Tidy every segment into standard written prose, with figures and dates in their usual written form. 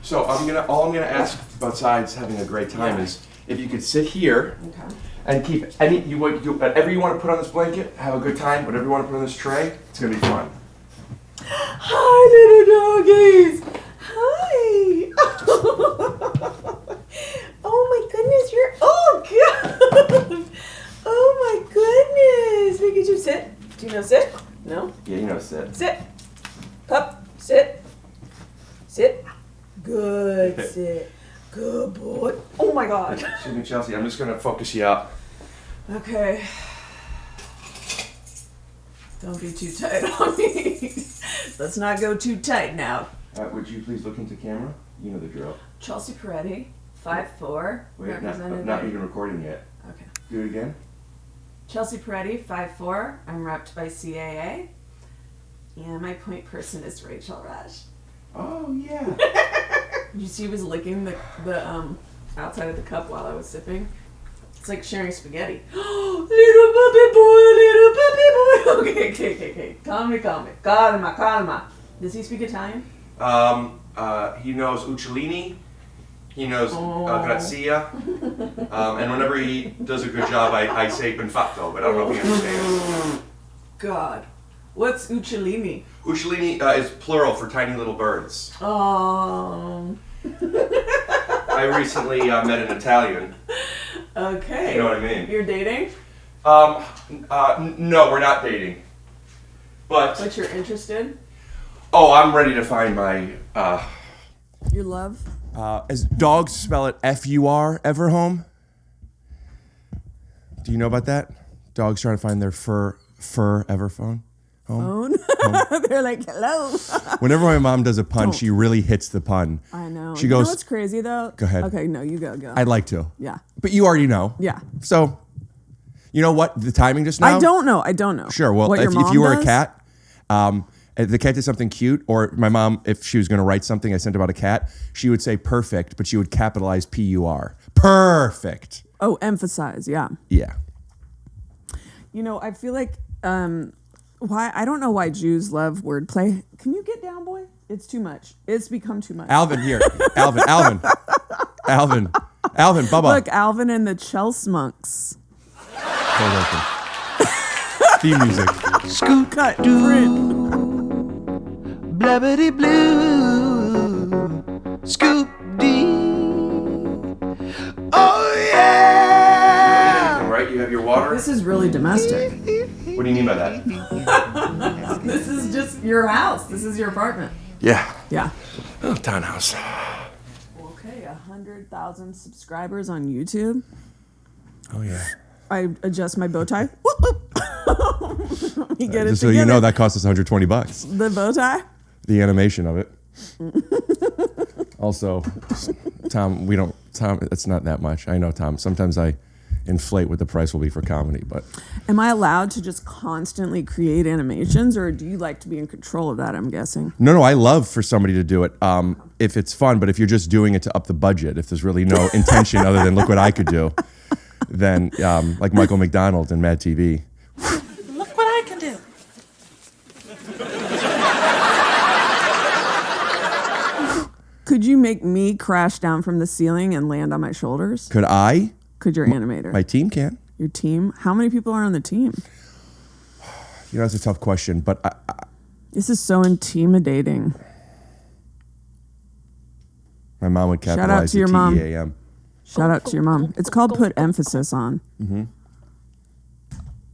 So all I'm gonna ask besides having a great time is if you could sit here and keep whatever you want to put on this blanket, have a good time. Whatever you want to put on this tray, it's gonna be fun. Hi, little doggies. Hi. Oh my goodness, God. Oh my goodness. Look at you. Sit. Do you know sit? No? Yeah, you know sit. Sit. Pup. Sit. Sit. Good. Sit. Good boy. Oh my God. Excuse me, Chelsea. I'm just gonna focus you up. Okay. Don't be too tight on me. Let's not go too tight now. Would you please look into camera? You know the drill. Chelsea Peretti, 5'4". Wait, not even recording yet. Okay. Do it again. Chelsea Peretti, 5'4". I'm repped by CAA. And my point person is Rachel Rush. Oh, yeah. You see, he was licking the outside of the cup while I was sipping. It's like sharing spaghetti. Little puppy boy. Okay. Calma. Does he speak Italian? He knows Uccellini. He knows Grazia. And whenever he does a good job, I say ben fatto, but I don't know if he understands. God. What's Uccellini? Uccellini is plural for tiny little birds. Oh. I recently met an Italian. Okay. You know what I mean? You're dating? No, we're not dating. But you're interested? Oh, I'm ready to find my, Your love? As dogs spell it F-U-R, Everhome? Do you know about that? Dogs trying to find their fur Everphone. Phone? They're like, hello. Whenever my mom does a pun, she really hits the pun. I know. She goes, you know what's crazy though? Go ahead. Okay, no, you go. I'd like to. Yeah. But you already know. Yeah. So, you know what? The timing just now? I don't know. Sure. Well, what if your mom you were does? a cat, if the cat did something cute, or my mom, if she was going to write something I sent about a cat, she would say perfect, but she would capitalize P-U-R. Perfect. Oh, emphasize, yeah. Yeah. You know, I feel like, I don't know why Jews love wordplay. Can you get down, boy? It's too much. It's become too much. Alvin, here. Alvin, Bubba. Look, Alvin and the Chelsmonks. Theme music. Scoot cut print. Blabbity blue, scoop dee. Oh yeah! Right, you have your water. This is really domestic. What do you mean by that? This is just your house. This is your apartment. Yeah. Yeah. Oh, townhouse. Okay, 100,000 subscribers on YouTube. Oh yeah. I adjust my bow tie. Let me get it Just so together. you know, that cost us $120. The bow tie? The animation of it. Also, Tom, it's not that much. I know, Tom. Sometimes I inflate what the price will be for comedy, but. Am I allowed to just constantly create animations, or do you like to be in control of that, I'm guessing? No, I love for somebody to do it if it's fun, but if you're just doing it to up the budget, if there's really no intention other than look what I could do, then like Michael McDonald in Mad TV. Look what I can do. Could you make me crash down from the ceiling and land on my shoulders? Could I? Could your animator? My team can. Your team? How many people are on the team? You know, that's a tough question, but This is so intimidating. my mom would Shout out capitalize to the your mom. T-E-A-M. Shout out to your mom. It's called put emphasis on. Mm-hmm.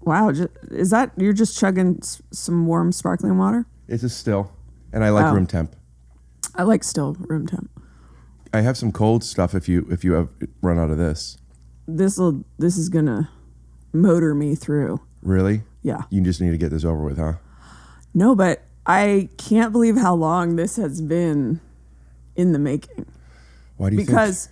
Wow, is that you're just chugging some warm sparkling water? It's a still, and I like room temp. I like still room temp. I have some cold stuff if you have run out of this. This is gonna motor me through. Really? Yeah. You just need to get this over with, huh? No, but I can't believe how long this has been in the making. Why do you think? Because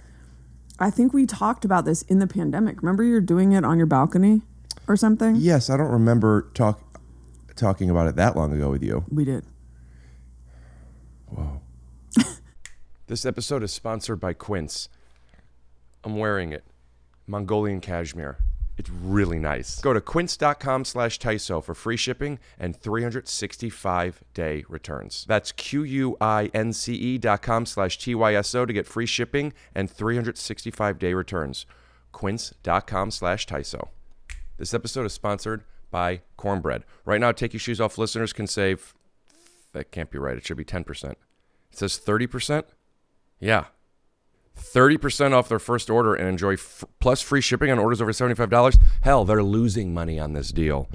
I think we talked about this in the pandemic. Remember you're doing it on your balcony or something? Yes, I don't remember talking about it that long ago with you. We did. Whoa. This episode is sponsored by Quint. I'm wearing it. Mongolian cashmere. It's really nice. Go to quince.com/TYSO for free shipping and 365-day returns. That's QUINCE.com/TYSO to get free shipping and 365-day returns. Quince.com/TYSO. This episode is sponsored by Cornbread. Right now, Take Your Shoes Off listeners can save, that can't be right, it should be 10%. It says 30%? Yeah. 30% off their first order and enjoy plus free shipping on orders over $75. Hell, they're losing money on this deal.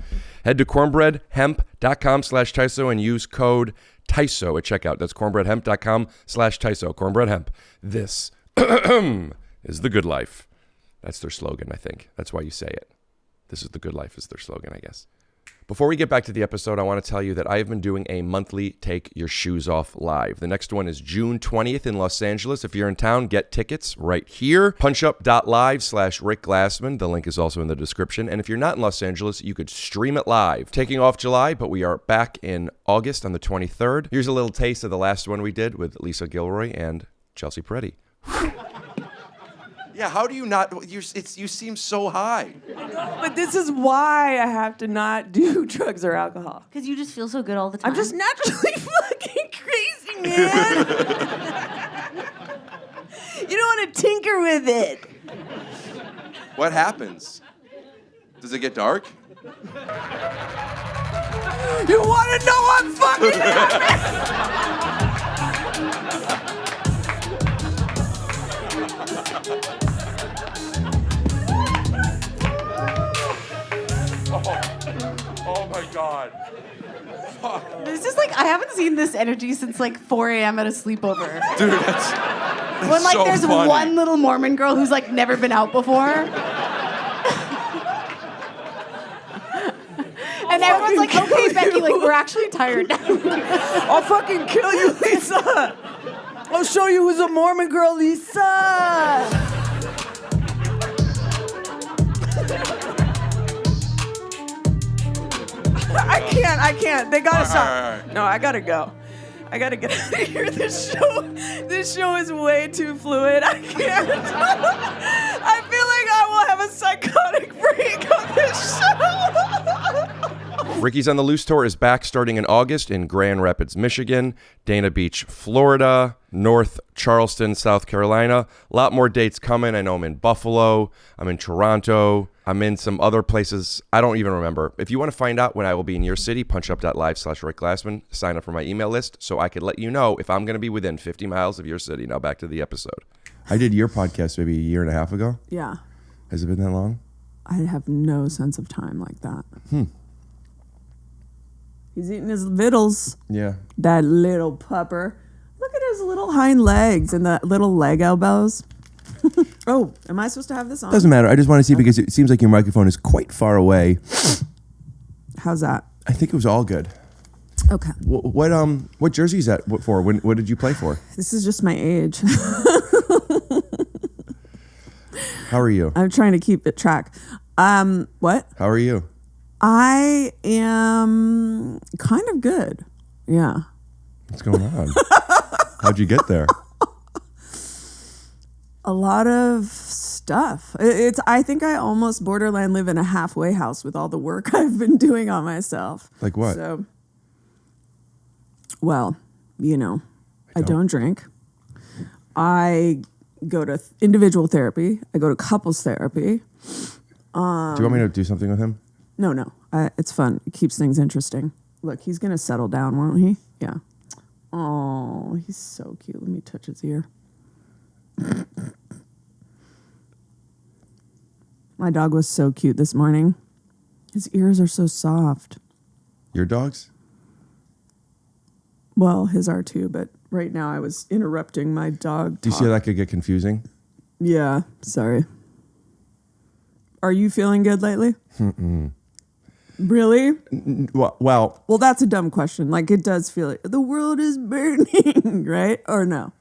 Head to cornbreadhemp.com/TYSO and use code TYSO at checkout. That's cornbreadhemp.com/TYSO. Cornbread Hemp. This is the good life. That's their slogan, I think. That's why you say it. This is the good life is their slogan, I guess. Before we get back to the episode, I want to tell you that I have been doing a monthly Take Your Shoes Off live. The next one is June 20th in Los Angeles. If you're in town, get tickets right here. punchup.live/Rick Glassman. The link is also in the description. And if you're not in Los Angeles, you could stream it live. Taking off July, but we are back in August on the 23rd. Here's a little taste of the last one we did with Lisa Gilroy and Chelsea Peretti. Yeah, how do you not? You seem so high. But this is why I have to not do drugs or alcohol. Because you just feel so good all the time. I'm just naturally fucking crazy, man. You don't want to tinker with it. What happens? Does it get dark? You want to know what fucking happened? Oh my God. Fuck. This is like, I haven't seen this energy since like 4 a.m. at a sleepover. Dude, that's When like so there's funny. one little Mormon girl who's like never been out before. And everyone's like, okay, Becky, like we're actually tired now. I'll fucking kill you, Lisa. I'll show you who's a Mormon girl, Lisa. I can't. They gotta stop. All right. No, I gotta go. I gotta get out of here. This show is way too fluid. I can't. I feel like I will have a psychotic break on this show. Ricky's on the Loose Tour is back starting in August in Grand Rapids, Michigan, Dana Beach, Florida, North Charleston, South Carolina. A lot more dates coming. I know I'm in Buffalo. I'm in Toronto. I'm in some other places. I don't even remember. If you want to find out when I will be in your city, punchup.live/Rick Glassman. Sign up for my email list so I could let you know if I'm going to be within 50 miles of your city. Now back to the episode. I did your podcast maybe a year and a half ago. Yeah. Has it been that long? I have no sense of time like that. He's eating his vittles. Yeah. That little pupper. Look at his little hind legs and the little leg elbows. Oh, am I supposed to have this on? Doesn't matter. I just want to see because it seems like your microphone is quite far away. How's that? I think it was all good. Okay. What jersey is that for? What did you play for? This is just my age. How are you? I'm trying to keep it track. What? How are you? I am kind of good. Yeah. What's going on? How'd you get there? A lot of stuff. I think I almost borderline live in a halfway house with all the work I've been doing on myself. Like what? So, well, you know, I don't drink. I go to individual therapy. I go to couples therapy. Do you want me to do something with him? No. It's fun. It keeps things interesting. Look, he's going to settle down, won't he? Yeah. Oh, he's so cute. Let me touch his ear. My dog was so cute this morning. His ears are so soft. Your dogs? Well, his are too, but right now I was interrupting my dog. Do you see how that could get confusing? Yeah, sorry. Are you feeling good lately? Really? Well, Well, that's a dumb question. Like, it does feel like the world is burning, right? Or no?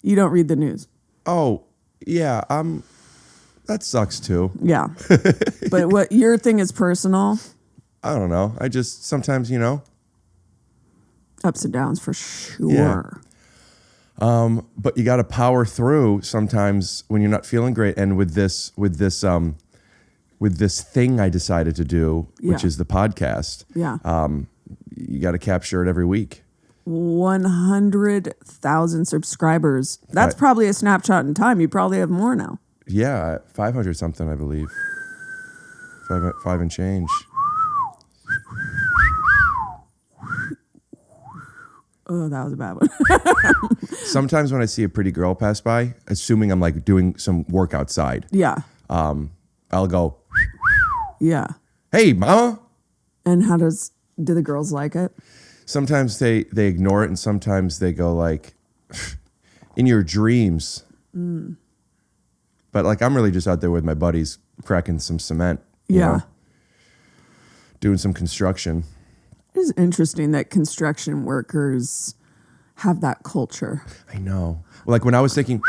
You don't read the news. oh, yeah, that sucks too. Yeah. But what your thing is personal? I don't know. I just sometimes, Ups and downs for sure. but you got to power through sometimes when you're not feeling great. And with this with this thing I decided to do, which Yeah. is the podcast. Yeah. You got to capture it every week. 100,000 subscribers. That's probably a snapshot in time. You probably have more now. Yeah, 500 something, I believe. Five and change. Oh, that was a bad one. Sometimes when I see a pretty girl pass by, assuming I'm like doing some work outside, Yeah. I'll go, Yeah. "Hey, mama." And do the girls like it? Sometimes they ignore it, and sometimes they go like, "In your dreams." But like I'm really just out there with my buddies cracking some cement. you Yeah. know, doing some construction. It is interesting that construction workers have that culture. I know. Like when I was thinking,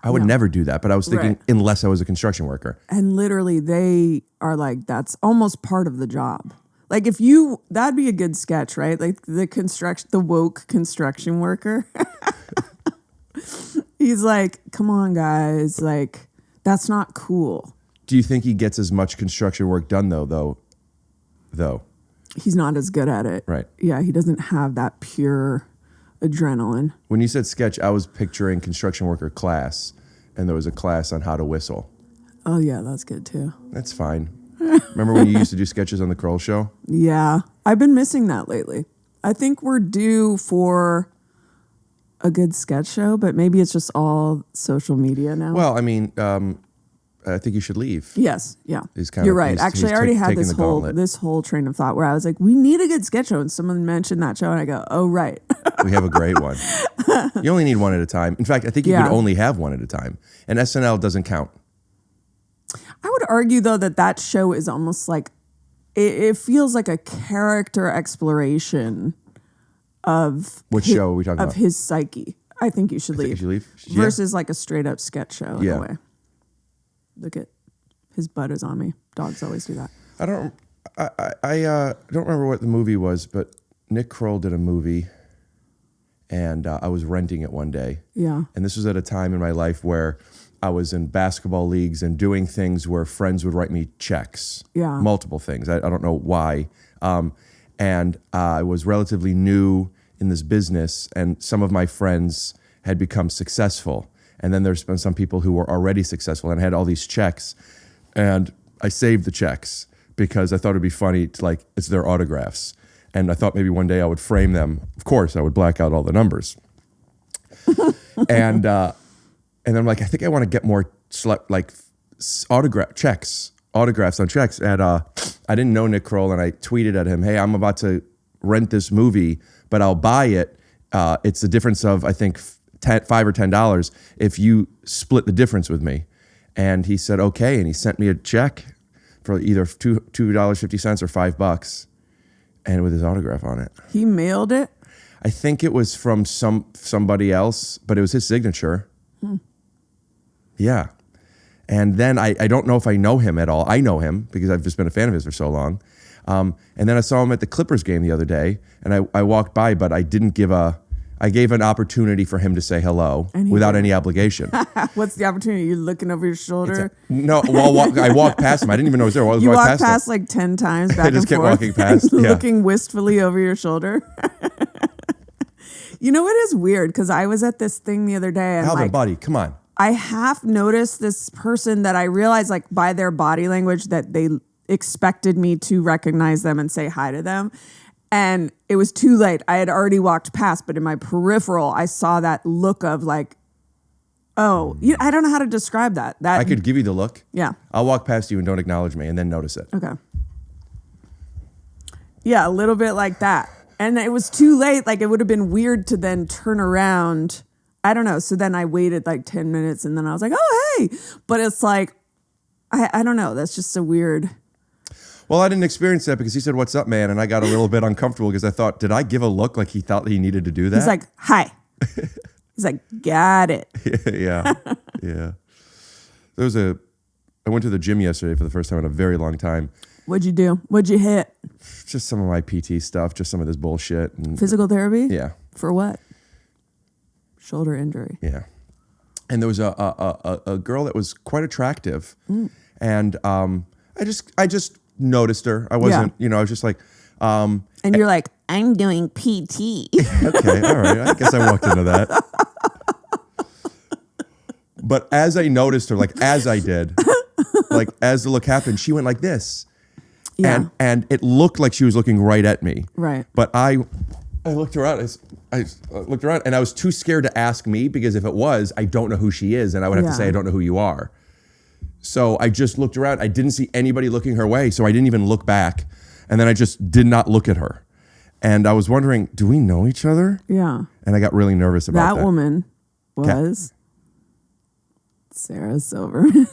I would never do that, but I was thinking Right. unless I was a construction worker. And literally they are like, that's almost part of the job. Like that'd be a good sketch, right? Like the woke construction worker. He's like, come on guys, like that's not cool. Do you think he gets as much construction work done though? He's not as good at it. Right. Yeah, he doesn't have that pure adrenaline. When you said sketch, I was picturing construction worker class, and there was a class on how to whistle. Oh yeah, that's good too. That's fine. Remember when you used to do sketches on the Kroll Show? Yeah, I've been missing that lately. I think we're due for a good sketch show, but maybe it's just all social media now. Well, I mean, I think you should leave. Yes, yeah. He's kind You're of- right. he's- Actually, he's I already ta- had taking this the whole gauntlet. train of thought where I was like, we need a good sketch show, and someone mentioned that show, and I go, oh right. We have a great one. You only need one at a time. In fact, I think you Yeah. could only have one at a time. And SNL doesn't count. I would argue though that show is almost like it feels like a character exploration of Which show are we talking of about? his psyche. I think you should think leave. you should leave? Yeah. Versus like a straight up sketch show in Yeah. a way. Look at his butt is on me. Dogs always do that. I don't remember what the movie was, but Nick Kroll did a movie, and I was renting it one day. Yeah. And this was at a time in my life where I was in basketball leagues and doing things where friends would write me checks. Yeah. Multiple things. I don't know why. And I was relatively new in this business, and some of my friends had become successful. And then there's been some people who were already successful, and I had all these checks. And I saved the checks because I thought it'd be funny to like, it's their autographs. And I thought maybe one day I would frame them. Of course, I would black out all the numbers. And then I'm like, I think I want to get more autographs on checks. And I didn't know Nick Kroll, and I tweeted at him, hey, I'm about to rent this movie, but I'll buy it. It's the difference of, I think, $5 or $10 if you split the difference with me. And he said, okay. And he sent me a check for either $2.50 or $5 and with his autograph on it. He mailed it. I think it was from somebody else, but it was his signature. Yeah. And then I don't know if I know him at all. I know him because I've just been a fan of his for so long. And then I saw him at the Clippers game the other day, and I walked by, but I gave an opportunity for him to say hello And he without did. any obligation. What's the opportunity? You're looking over your shoulder. No, well, I walked past him. I didn't even know he was there. I was You walking walked past him. like 10 times back just and kept forth, walking past, yeah. looking wistfully over your shoulder. You know what is weird? Because I was at this thing the other day, and Alvin, like buddy, come on. I half noticed this person that I realized, like by their body language, that they expected me to recognize them and say hi to them. And it was too late. I had already walked past, but in my peripheral, I saw that look of like, oh, I don't know how to describe that. I could give you the look. Yeah. I'll walk past you and don't acknowledge me and then notice it. Okay. Yeah, a little bit like that. And it was too late. Like it would have been weird to then turn around. I don't know. So then I waited like 10 minutes and then I was like, oh, hey. But it's like, I don't know. That's just so weird. Well, I didn't experience that because he said, what's up, man? And I got a little bit uncomfortable because I thought, did I give a look like he thought he needed to do that? He's like, hi. He's like, got it. yeah. Yeah. I went to the gym yesterday for the first time in a very long time. What'd you do? What'd you hit? Just some of my PT stuff, just some of this bullshit. And Physical therapy? yeah. For what? Shoulder injury. Yeah. And there was a girl that was quite attractive. And I I just noticed her. I wasn't, I was just like, And you're like, I'm doing PT. okay, all right. I guess I walked into that. But as I noticed her, like as I did, like as the look happened, she went like this. Yeah. And it looked like she was looking right at me. Right. But I looked around. I looked around and I was too scared to ask me because if it was, I don't know who she is. And I would have to say, I don't know who you are. So I just looked around. I didn't see anybody looking her way. So I didn't even look back. And then I just did not look at her. And I was wondering, do we know each other? Yeah. And I got really nervous about that. That woman was Sarah Silverman.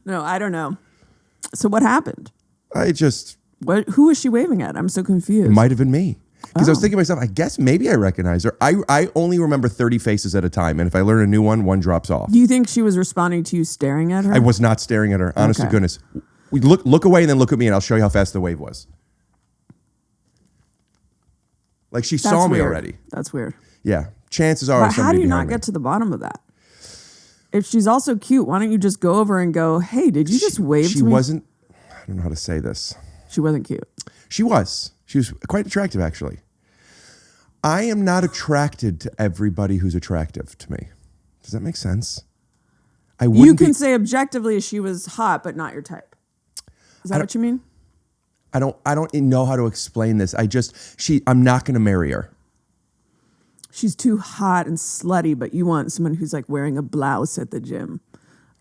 No, I don't know. So what happened? Who was she waving at? I'm so confused. It might have been me. Because I was thinking to myself, I guess maybe I recognize her. I only remember 30 faces at a time. And if I learn a new one drops off. Do you think she was responding to you staring at her? I was not staring at her. Honest to Okay. goodness. We look away and then look at me and I'll show you how fast the wave was. Like she saw me weird. already. That's weird. Yeah. Chances are But how do somebody you not behind me. get to the bottom of that? If she's also cute, why don't you just go over and go, hey, did you just wave to me? She wasn't, I don't know how to say this. She wasn't cute. She was quite attractive actually. I am not attracted to everybody who's attractive to me. Does that make sense? You can say objectively she was hot, but not your type. Is that what you mean? I don't know how to explain this. I'm not going to marry her. She's too hot and slutty, but you want someone who's like wearing a blouse at the gym.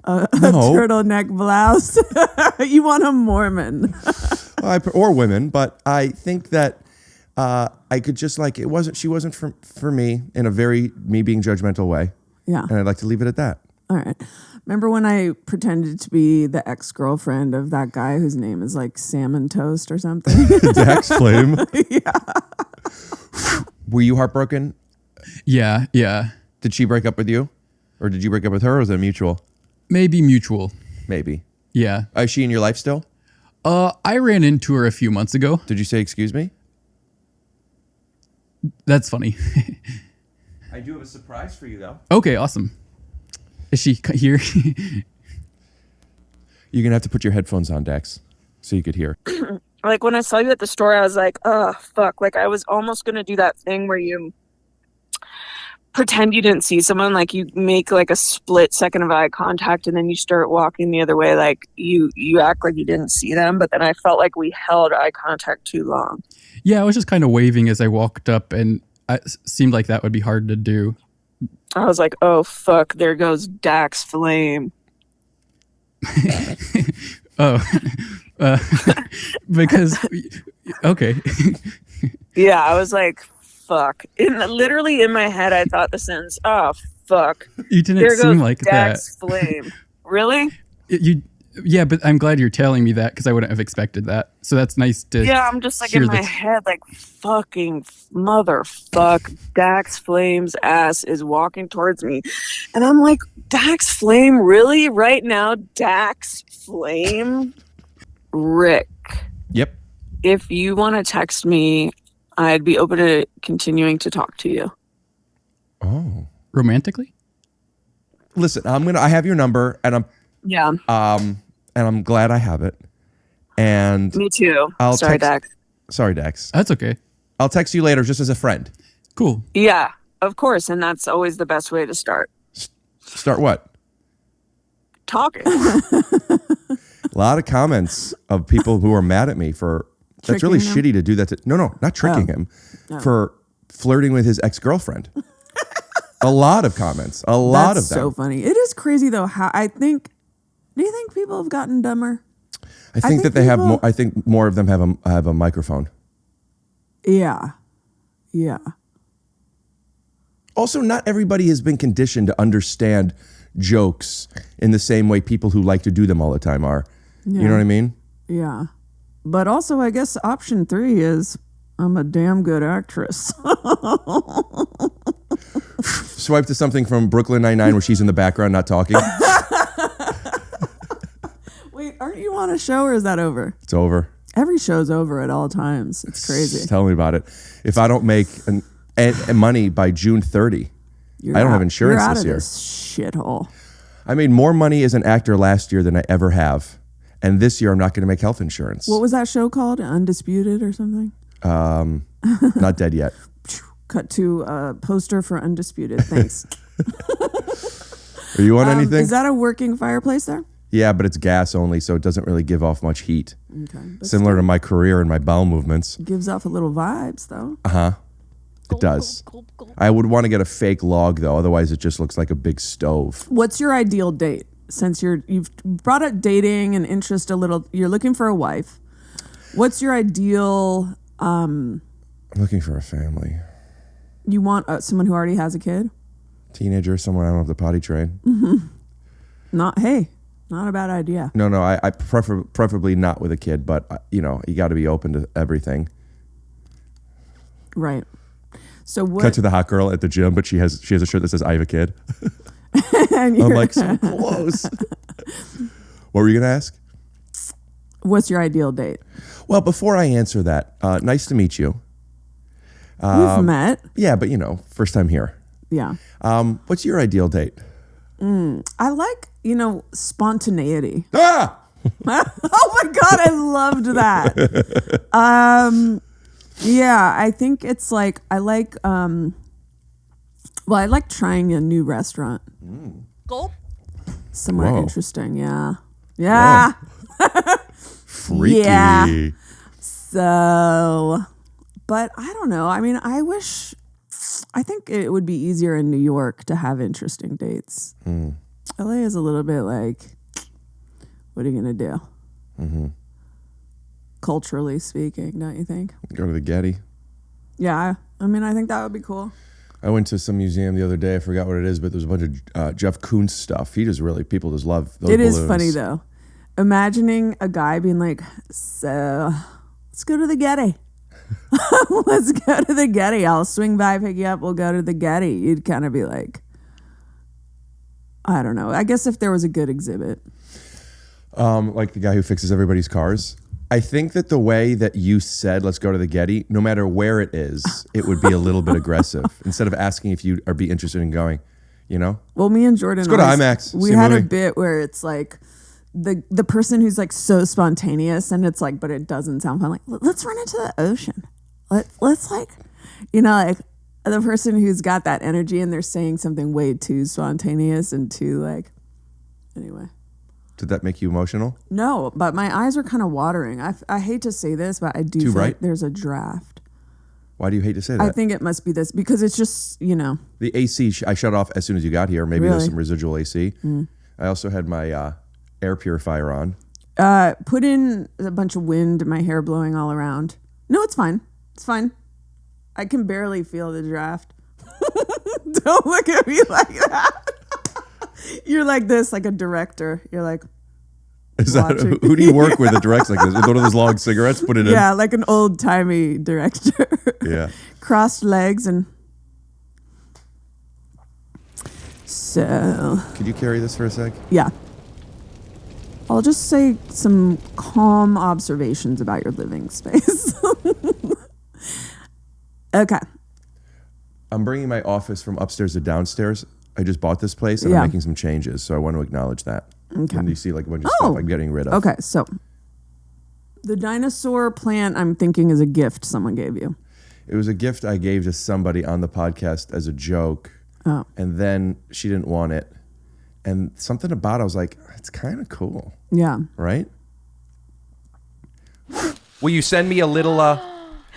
A turtleneck blouse. You want a Mormon. Or women, but I think that I could just like, she wasn't for me in a very me being judgmental way. Yeah. And I'd like to leave it at that. All right. Remember when I pretended to be the ex-girlfriend of that guy whose name is like Salmon Toast or something? Dax Flame. Yeah. Were you heartbroken? Yeah. Did she break up with you? Or did you break up with her, or was it mutual? Maybe mutual. Maybe. Yeah. Is she in your life still? I ran into her a few months ago. Did you say excuse me? That's funny. I do have a surprise for you, though. Okay, awesome. Is she here? You're going to have to put your headphones on, Dax, so you could hear. Like when I saw you at the store, I was like, oh, fuck. Like I was almost going to do that thing where you pretend you didn't see someone, like you make like a split second of eye contact and then you start walking the other way, like you act like you didn't see them, but then I felt like we held eye contact too long. Yeah, I was just kind of waving as I walked up, and it seemed like that would be hard to do. I was like, oh fuck, there goes Dax Flame. Because okay. Yeah, I was like, fuck. Literally in my head I thought the sentence, oh fuck, You didn't there seem goes like Dax that. Flame. Really? Yeah, but I'm glad you're telling me that because I wouldn't have expected that. So that's nice to Yeah, I'm just like hear in my that. head, like fucking motherfuck, Dax Flame's ass is walking towards me. And I'm like, Dax Flame? Really? Right now? Dax Flame? Rick, Yep. if you want to text me, I'd be open to continuing to talk to you. Oh. Romantically? Listen, I have your number, and Yeah, I'm glad I have it. And me too. Sorry, Dax. Sorry, Dax. That's okay. I'll text you later just as a friend. Cool. Yeah, of course. And that's always the best way to start Start what? talking. A lot of comments of people who are mad at me for that's really Tricking him? shitty to do that. No, not tricking him, for flirting with his ex-girlfriend. A lot of comments. A lot That's of them. so funny. It is crazy though. How do you think people have gotten dumber? I think that they have more. I think more of them have a microphone. Yeah. Also, not everybody has been conditioned to understand jokes in the same way people who like to do them all the time are. You know what I mean? Yeah. But also, I guess option 3 is I'm a damn good actress. Swipe to something from Brooklyn Nine-Nine where she's in the background not talking. Wait, aren't you on a show or is that over? It's over. Every show's over at all times. It's crazy. Tell me about it. If I don't make money by June 30, I don't have insurance you're out this of year. This shithole. I made more money as an actor last year than I ever have. And this year, I'm not going to make health insurance. What was that show called? Undisputed or something? Not dead yet. Cut to a poster for Undisputed. Thanks. Are you on anything? Is that a working fireplace there? Yeah, but it's gas only, so it doesn't really give off much heat. Okay. Similar to my career and my bowel movements. Gives off a little vibes, though. It does. I would want to get a fake log, though. Otherwise, it just looks like a big stove. What's your ideal date? Since you've brought up dating and interest a little, you're looking for a wife. What's your ideal? I'm looking for a family. You want someone who already has a kid? Teenager, someone I don't have to potty train. Not a bad idea. No, I preferably not with a kid, but you got to be open to everything. Right. So what? Cut to the hot girl at the gym, but she has a shirt that says "I have a kid." And I'm like, so close. What were you gonna ask? What's your ideal date? Well, before I answer that, nice to meet you. We've met. Yeah, but first time here. Yeah. What's your ideal date? I like, spontaneity. Ah! Oh my God, I loved that. Yeah, I think it's like, I like trying a new restaurant. Gulp. Somewhere Whoa. interesting, yeah. Yeah. Freaky. Yeah. So, but I don't know. I mean, I think it would be easier in New York to have interesting dates. LA is a little bit like, what are you going to do? Culturally speaking, don't you think? Go to the Getty. Yeah. I mean, I think that would be cool. I went to some museum the other day. I forgot what it is, but there's a bunch of Jeff Koons stuff. People just love those It balloons. is funny, though. Imagining a guy being like, so let's go to the Getty. Let's go to the Getty. I'll swing by, pick you up. We'll go to the Getty. You'd kind of be like, I don't know. I guess if there was a good exhibit. Like the guy who fixes everybody's cars. I think that the way that you said, let's go to the Getty, no matter where it is, it would be a little bit aggressive. Instead of asking if you are be interested in going, Well, me and Jordan. Let's go to IMAX. We See a had a movie. bit where it's like the person who's like so spontaneous and it's like, but it doesn't sound fun. Like, let's run into the ocean. Let's like, like the person who's got that energy and they're saying something way too spontaneous and too like, anyway. Did that make you emotional? No, but my eyes are kind of watering. I hate to say this, but I do Too feel bright? like there's a draft. Why do you hate to say that? I think it must be this because it's just, The AC, I shut off as soon as you got here. Maybe there's Really? some residual AC. I also had my air purifier on. Put in a bunch of wind, my hair blowing all around. No, it's fine. It's fine. I can barely feel the draft. Don't look at me like that. You're like this, like a director. You're like, Is that watching. who do you work with that directs like this? With one of those long cigarettes, put it in. yeah, like an old timey director. Yeah. Crossed legs and. So, Could you carry this for a sec? yeah. I'll just say some calm observations about your living space. Okay. I'm bringing my office from upstairs to downstairs. I just bought this place and Yeah. I'm making some changes, so I want to acknowledge that. Okay. And you see like a bunch of Oh. stuff I'm getting rid of. Okay, so the dinosaur plant I'm thinking is a gift someone gave you. It was a gift I gave to somebody on the podcast as a joke, Oh. and then she didn't want it. And something about it, I was like, it's kind of cool, Yeah. right? Will you send me a little?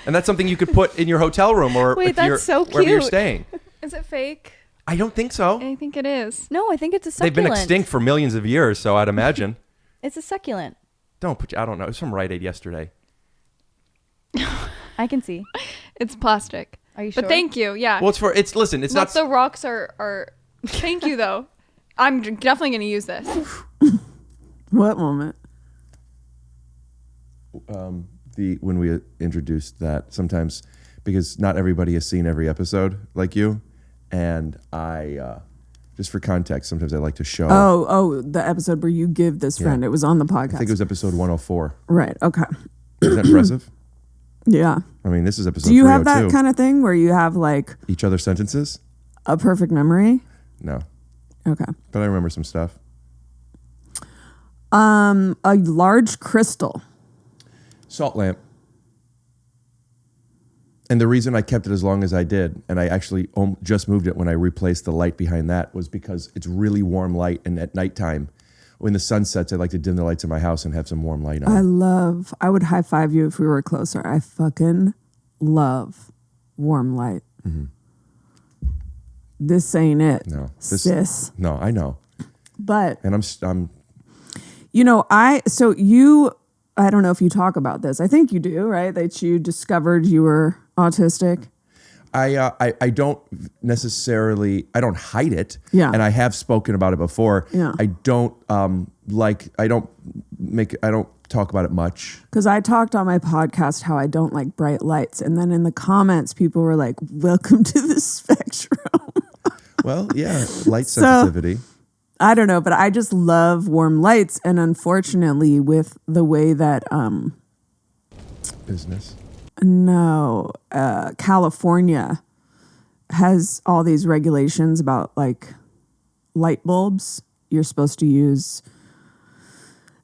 And that's something you could put in your hotel room or Wait, if that's you're, so wherever you're cute. staying. Is it fake? I don't think so. I think it is. No, I think it's a They've succulent. been extinct for millions of years, so I'd imagine. It's a succulent. Don't put. I don't know. It was from Rite Aid yesterday. I can see. It's plastic. Are you sure? But thank you. Yeah. Well, it's listen. It's Not not. the rocks are. Thank you though. I'm definitely gonna use this. What moment? When we introduced that, sometimes because not everybody has seen every episode like you, and I just for context, sometimes I like to show. Oh, the episode where you give this friend. Yeah. It was on the podcast. I think it was episode 104. Right. Okay. Is that impressive? Yeah. I mean, this is episode. Do you have 302. that kind of thing where you have like Each other's sentences? a perfect memory? No, Okay. but I remember some stuff. A large crystal. Salt lamp. And the reason I kept it as long as I did, and I actually just moved it when I replaced the light behind that, was because it's really warm light. And at nighttime, when the sun sets, I like to dim the lights in my house and have some warm light on. I would high five you if we were closer. I fucking love warm light. Mm-hmm. This ain't it. No. Sis. No, I know. But. And I'm I don't know if you talk about this. I think you do, right? That you discovered you were autistic. I don't necessarily, I don't hide it. Yeah. And I have spoken about it before. Yeah. I don't I don't talk about it much. Because I talked on my podcast how I don't like bright lights. And then in the comments, people were like, welcome to the spectrum. Well, yeah, light sensitivity. I don't know, but I just love warm lights. And unfortunately, with the way that Business. California has all these regulations about like light bulbs. You're supposed to use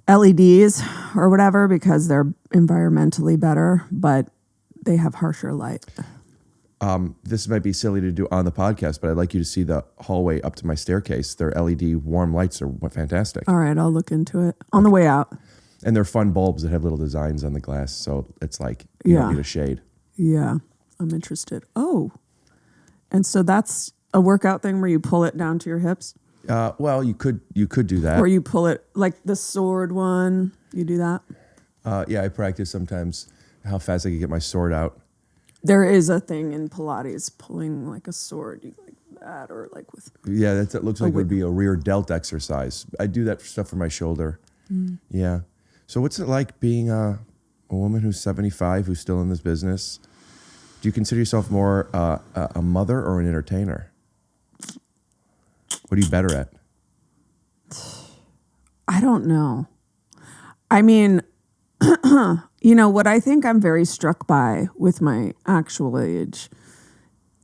LEDs or whatever because they're environmentally better, but they have harsher light. This might be silly to do on the podcast, but I'd like you to see the hallway up to my staircase. Their LED warm lights are fantastic. All right, I'll look into it on the way out. And they're fun bulbs that have little designs on the glass, so it's like you don't need a shade. Yeah, I'm interested. Oh, and so that's a workout thing where you pull it down to your hips? Well, you could do that. Or you pull it, like the sword one, you do that? Yeah, I practice sometimes how fast I can get my sword out. There is a thing in Pilates, pulling like a sword, you like that, or like with... Yeah, that looks like it would be a rear delt exercise. I do that stuff for my shoulder. Mm. Yeah. So what's it like being a woman who's 75, who's still in this business? Do you consider yourself more a mother or an entertainer? What are you better at? I don't know. I mean, you know, what I think I'm very struck by with my actual age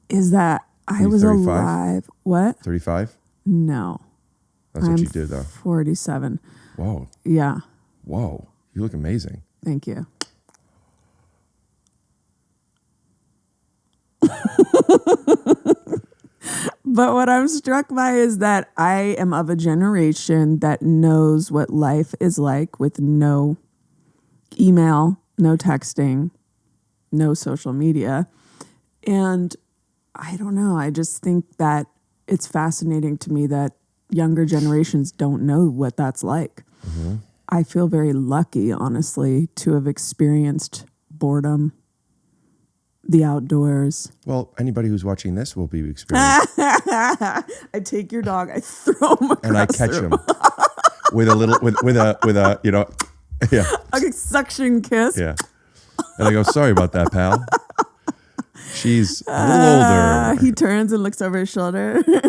is that I was 35? alive. What? 35? No. That's what you do, though. 47. Whoa. Yeah. Whoa. You look amazing. Thank you. But what I'm struck by is that I am of a generation that knows what life is like with no email, no texting, no social media. And I don't know, I just think that it's fascinating to me that younger generations don't know what that's like. Mm-hmm. I feel very lucky, honestly, to have experienced boredom, the outdoors. Well, anybody who's watching this will be experiencing. I take your dog, I throw him across And I catch the room. him with a little, with a, you know, yeah. A suction kiss. Yeah. And I go, sorry about that, pal. She's a little older. He turns and looks over his shoulder. You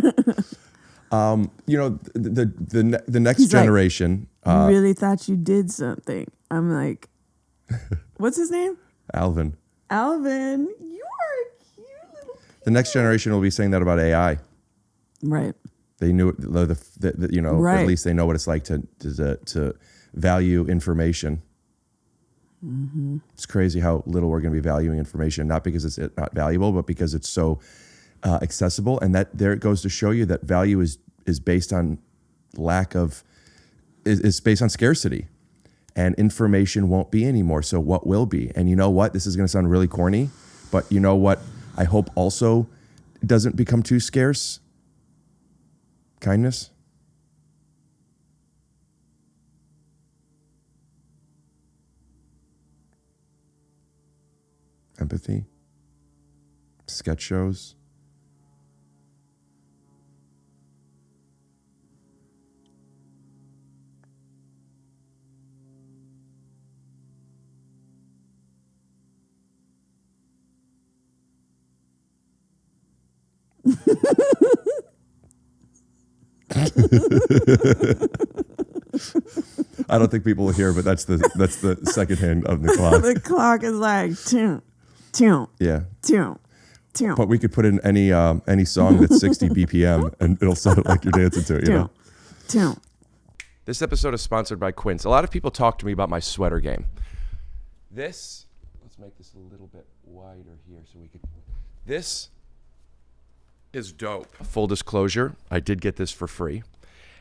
know, the next He's generation. I really thought you did something. I'm like, what's his name? Alvin. Alvin, you are a cute little... The next generation will be saying that about AI. Right. They knew, you know, Right. at least they know what it's like to value information. Mm-hmm. It's crazy how little we're going to be valuing information, not because it's not valuable, but because it's so accessible. And that there it goes to show you that value is based on is based on scarcity, and information won't be anymore. So what will be? And you know what? This is going to sound really corny, but you know what? I hope also it doesn't become too scarce. Kindness. Empathy. Sketch shows. I don't think people will hear, but that's the second hand of the clock. The clock is like, toom, toom, Yeah. toom, toom, But we could put in any song that's 60 BPM and it'll sound like you're dancing to it, you know? toom. This episode is sponsored by Quint. A lot of people talk to me about my sweater game. Let's make this a little bit wider here so we could. This is dope. Full disclosure, I did get this for free.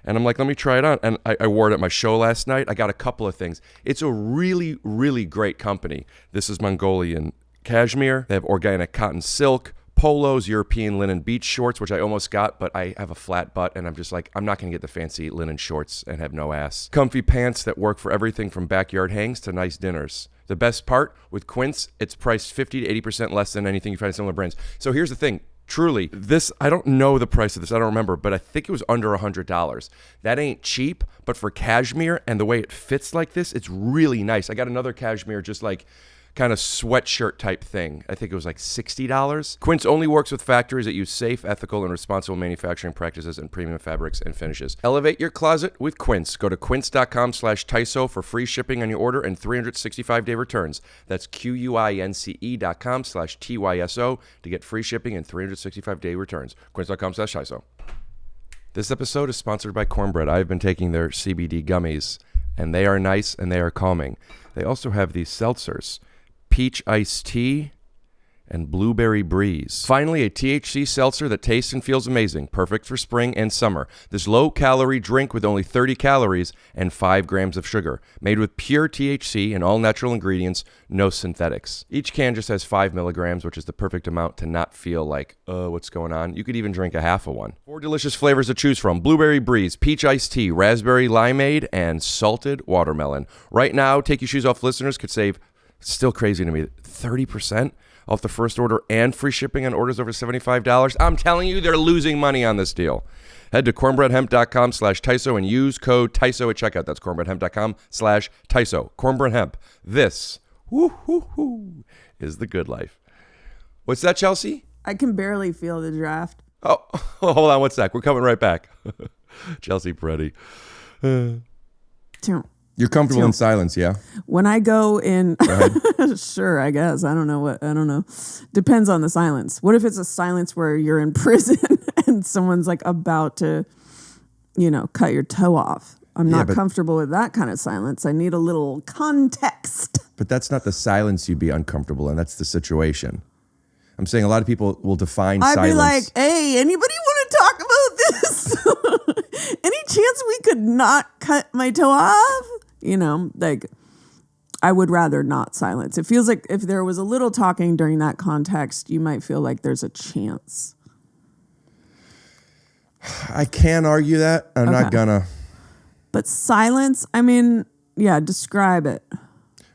And I'm like, let me try it on. And I wore it at my show last night. I got a couple of things. It's a really, really great company. This is Mongolian cashmere. They have organic cotton silk, polos, European linen beach shorts, which I almost got, but I have a flat butt, and I'm just like, I'm not going to get the fancy linen shorts and have no ass. Comfy pants that work for everything from backyard hangs to nice dinners. The best part, with Quints, it's priced 50 to 80% less than anything you find in similar brands. So here's the thing. Truly, this, I don't know the price of this, I don't remember, but I think it was under $100. That ain't cheap, but for cashmere and the way it fits like this, it's really nice. I got another cashmere just like kind of sweatshirt type thing. I think it was like $60. Quince only works with factories that use safe, ethical, and responsible manufacturing practices and premium fabrics and finishes. Elevate your closet with Quince. Go to quince.com/TYSO for free shipping on your order and 365-day returns. That's QUINCE.com/TYSO to get free shipping and 365-day returns. Quince.com/TYSO. This episode is sponsored by Cornbread. I've been taking their CBD gummies, and they are nice and they are calming. They also have these seltzers. Peach iced tea, and blueberry breeze. Finally, a THC seltzer that tastes and feels amazing, perfect for spring and summer. This low-calorie drink with only 30 calories and 5 grams of sugar, made with pure THC and all natural ingredients, no synthetics. Each can just has 5 milligrams, which is the perfect amount to not feel like, what's going on? You could even drink a half of one. 4 delicious flavors to choose from: blueberry breeze, peach iced tea, raspberry limeade, and salted watermelon. Right now, Take Your Shoes Off listeners could save, still crazy to me, 30% off the first order and free shipping on orders over $75. I'm telling you, they're losing money on this deal. Head to cornbreadhemp.com/TYSO and use code TYSO at checkout. That's cornbreadhemp.com/TYSO. Cornbread Hemp. This, is the good life. What's that, Chelsea? I can barely feel the draft. Oh, hold on one sec. We're coming right back. Chelsea Peretti. You're comfortable in silence, yeah? When I go in, sure, I guess. I don't know. Depends on the silence. What if it's a silence where you're in prison and someone's like about to, cut your toe off? I'm not comfortable with that kind of silence. I need a little context. But that's not the silence you'd be uncomfortable in. That's the situation. I'm saying a lot of people will define silence. I'd be like, hey, anybody want to talk about this? Any chance we could not cut my toe off? I would rather not silence. It feels like if there was a little talking during that context, you might feel like there's a chance. I can argue that. I'm not gonna. But silence, describe it.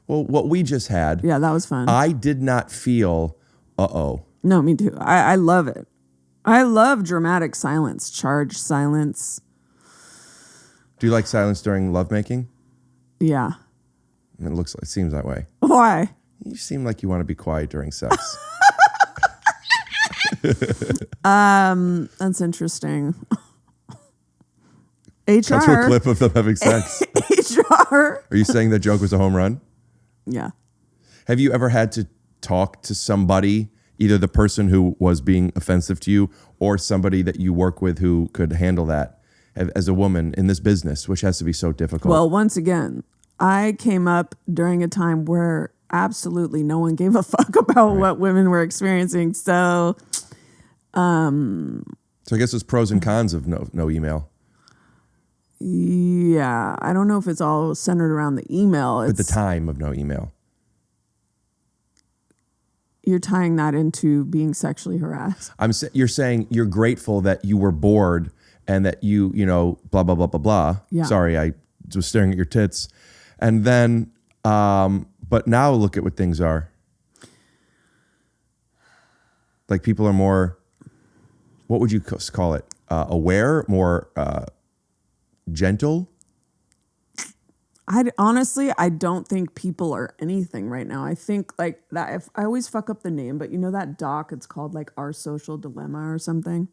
Well, what we just had. Yeah, that was fun. I did not feel, No, me too. I love it. I love dramatic silence, charged silence. Do you like silence during lovemaking? Yeah. It seems that way. Why? You seem like you want to be quiet during sex. That's interesting. HR. Cut to a clip of them having sex. HR. Are you saying that joke was a home run? Yeah. Have you ever had to talk to somebody, either the person who was being offensive to you or somebody that you work with who could handle that as a woman in this business, which has to be so difficult? Well, once again, I came up during a time where absolutely no one gave a fuck about what women were experiencing. So I guess there's pros and cons of no email. Yeah, I don't know if it's all centered around the email. But the time of no email. You're tying that into being sexually harassed. You're saying you're grateful that you were bored and that you blah, blah, blah, blah, blah. Yeah. Sorry, I was staring at your tits. And then, but now look at what things are. Like people are more, what would you call it? Aware, more gentle? I don't think people are anything right now. I think like that, if I always fuck up the name, but that doc, it's called like Our Social Dilemma or something.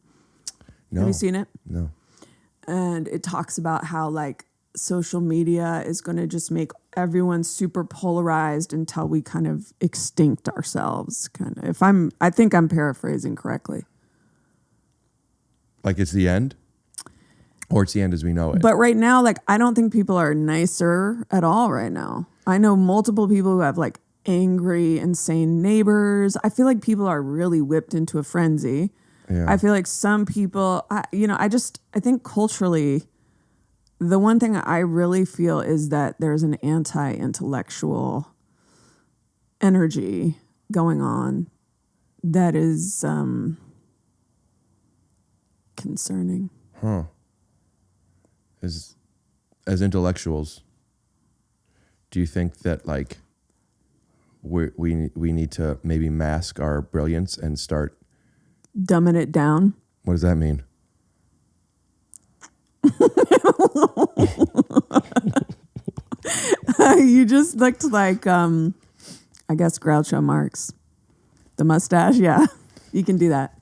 No. Have you seen it? No. And it talks about how like social media is going to just make everyone super polarized until we kind of extinct ourselves. Kind of. I think I'm paraphrasing correctly. Like it's the end? Or it's the end as we know it. But right now, like, I don't think people are nicer at all right now. I know multiple people who have like angry, insane neighbors. I feel like people are really whipped into a frenzy. Yeah. I feel like some people, I think culturally, the one thing I really feel is that there's an anti-intellectual energy going on that is concerning. As intellectuals, do you think that like we need to maybe mask our brilliance and start Dumbing it down. What does that mean? You just looked like, I guess, Groucho Marx. The mustache, yeah. You can do that.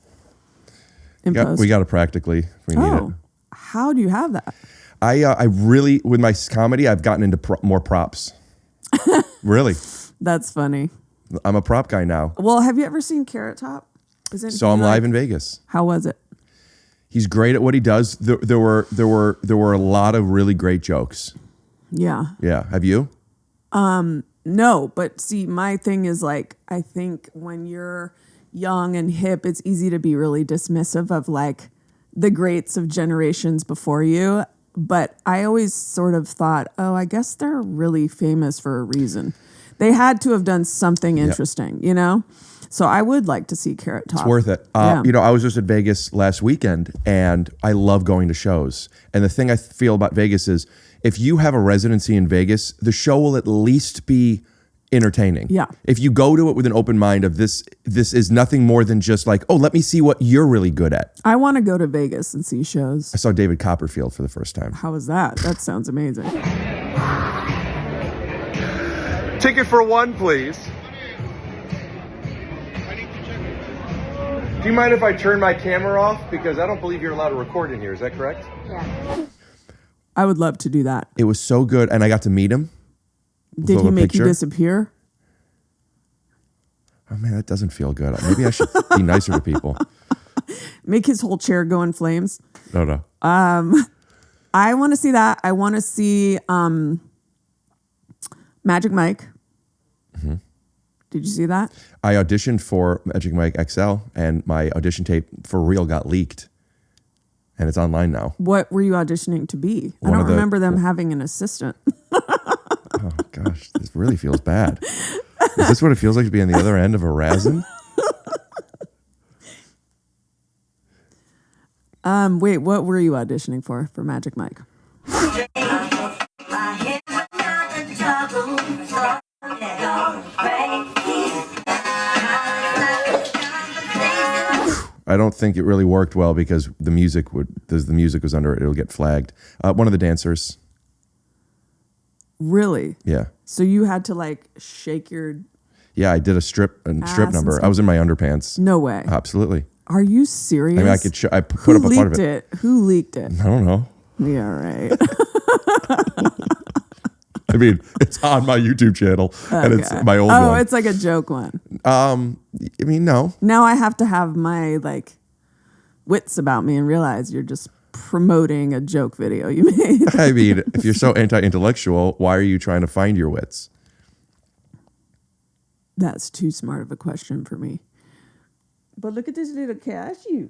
In post. We got it practically. If we need it. How do you have that? I really, with my comedy, I've gotten into more props. Really. That's funny. I'm a prop guy now. Well, have you ever seen Carrot Top? So I'm live in Vegas. How was it? He's great at what he does. There were a lot of really great jokes. Yeah. Yeah. Have you? No, but see, my thing is like, I think when you're young and hip, it's easy to be really dismissive of like the greats of generations before you. But I always sort of thought, oh, I guess they're really famous for a reason. They had to have done something interesting, you know? So I would like to see Carrot Top. It's worth it. Yeah. You know, I was just at Vegas last weekend, and I love going to shows. And the thing I feel about Vegas is if you have a residency in Vegas, the show will at least be entertaining. Yeah. If you go to it with an open mind of this is nothing more than just like, oh, let me see what you're really good at. I want to go to Vegas and see shows. I saw David Copperfield for the first time. How was that? That sounds amazing. Ticket for one, please. Do you mind if I turn my camera off? Because I don't believe you're allowed to record in here. Is that correct? Yeah. I would love to do that. It was so good, and I got to meet him. Did he make you picture. disappear? Oh man, that doesn't feel good. Maybe I should be nicer to people. Make his whole chair go in flames? No. I want to see that. I want to see Magic Mike. Mm-hmm. Did you see that? I auditioned for Magic Mike XL, and my audition tape for real got leaked, and it's online now. What were you auditioning to be? I don't remember them having an assistant. Oh gosh, this really feels bad. Is this what it feels like to be on the other end of a razzin? Wait, what were you auditioning for Magic Mike? I don't think it really worked well because the music was under it. It'll get flagged. One of the dancers. Really? Yeah. So you had to like shake your... Yeah, I did a strip number. I was in my underpants. No way. Absolutely. Are you serious? I mean, I put up a part of it. Who leaked it? I don't know. Yeah, right. I mean, it's on my YouTube channel, and it's my old one. Oh, it's like a joke one. I mean, no. Now I have to have my like wits about me and realize you're just promoting a joke video you made. I mean, if you're so anti-intellectual, why are you trying to find your wits? That's too smart of a question for me. But look at this little cashew.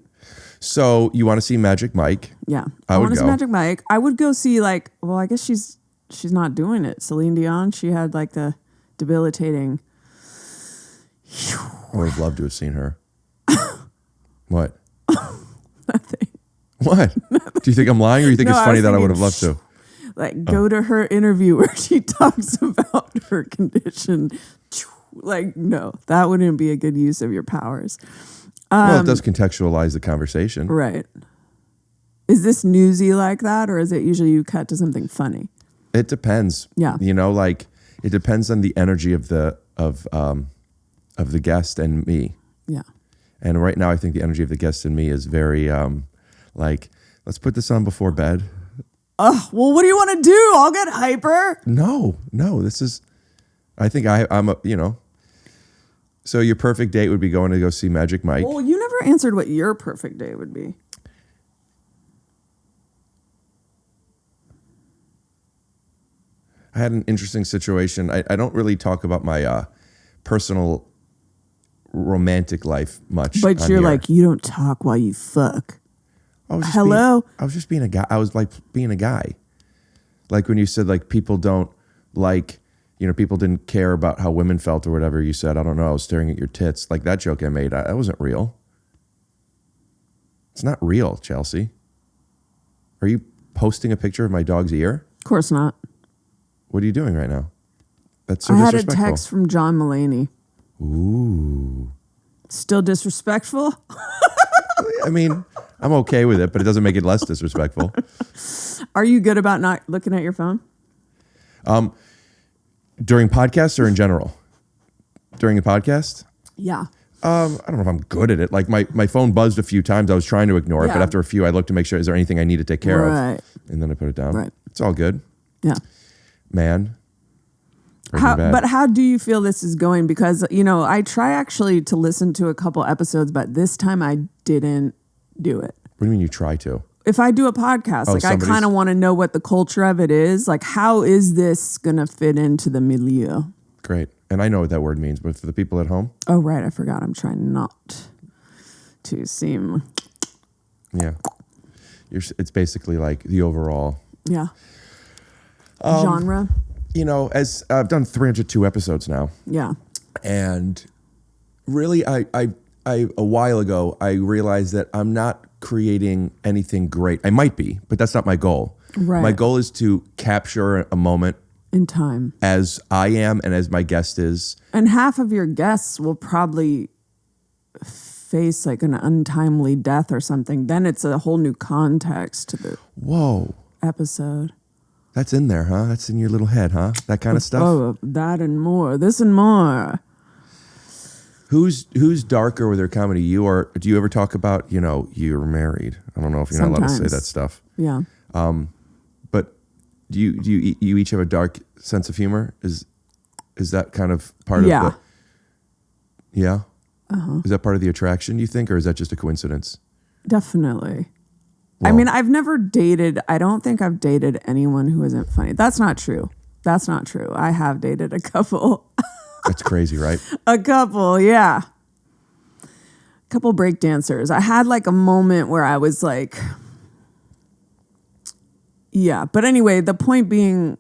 So you want to see Magic Mike? Yeah, I want would to see go. Magic Mike. I would go see like, well, I guess she's not doing it. Selen Deion, she had like the debilitating. I would have loved to have seen her. What? Nothing. What? Do you think I'm lying, or you think No, it's I funny was that I would thinking, have loved to? Like, go to her interview where she talks about her condition. Like, no, that wouldn't be a good use of your powers. Well, it does contextualize the conversation. Right. Is this newsy like that, or is it usually you cut to something funny? It depends. Yeah. You know, like it depends on the energy of the guest and me. Yeah. And right now, I think the energy of the guest and me is very like, let's put this on before bed. Oh, well, what do you want to do? I'll get hyper. No. This is. I think I'm a. You know. So your perfect date would be going to go see Magic Mike. Well, you never answered what your perfect day would be. I had an interesting situation. I don't really talk about my personal romantic life much. But on you're here. like, you don't talk while you fuck. I was just Hello? I was just being a guy. I was like being a guy. Like when you said like people don't like, people didn't care about how women felt or whatever you said. I don't know. I was staring at your tits. Like that joke I made. That wasn't real. It's not real, Chelsea. Are you posting a picture of my dog's ear? Of course not. What are you doing right now? That's so I had a disrespectful. text from John Mulaney. Ooh. Still disrespectful? I mean, I'm okay with it, but it doesn't make it less disrespectful. Are you good about not looking at your phone? During podcasts or in general? During a podcast? Yeah. I don't know if I'm good at it. Like my phone buzzed a few times. I was trying to ignore it, but Yeah. after a few, I looked to make sure, is there anything I need to take care Right. of? And then I put it down. Right. It's all good. Yeah. Man. Or too bad. But how do you feel this is going? Because, I try actually to listen to a couple episodes, but this time I didn't do it. What do you mean you try to? If I do a podcast, I somebody's- kind of want to know what the culture of it is. Like, how is this going to fit into the milieu? Great. And I know what that word means, but for the people at home, Oh, right. I forgot. I'm trying not to seem. yeah. It's basically like the overall, Yeah. Genre. as I've done 302 episodes now. Yeah. And really, I a while ago, I realized that I'm not creating anything great. I might be, but that's not my goal. Right. My goal is to capture a moment In time. as I am and as my guest is. And half of your guests will probably face like an untimely death or something. Then it's a whole new context to the Whoa, episode. that's in there, huh? That's in your little head, huh? That kind of stuff. Oh, that and more. This and more. Who's darker with their comedy? You, or do you ever talk about, you're married? I don't know if you're not allowed to say Sometimes. that stuff. Yeah. But do you each have a dark sense of humor? Is that kind of part Yeah. of the? Yeah. Is that part of the attraction, you think, or is that just a coincidence? Definitely. I Well- mean, I've never dated, I don't think I've dated anyone who isn't funny. That's not true. That's not true. I have dated a couple. That's crazy, right? A couple, yeah. A couple break dancers. I had like a moment where I was like, yeah. But anyway, the point being,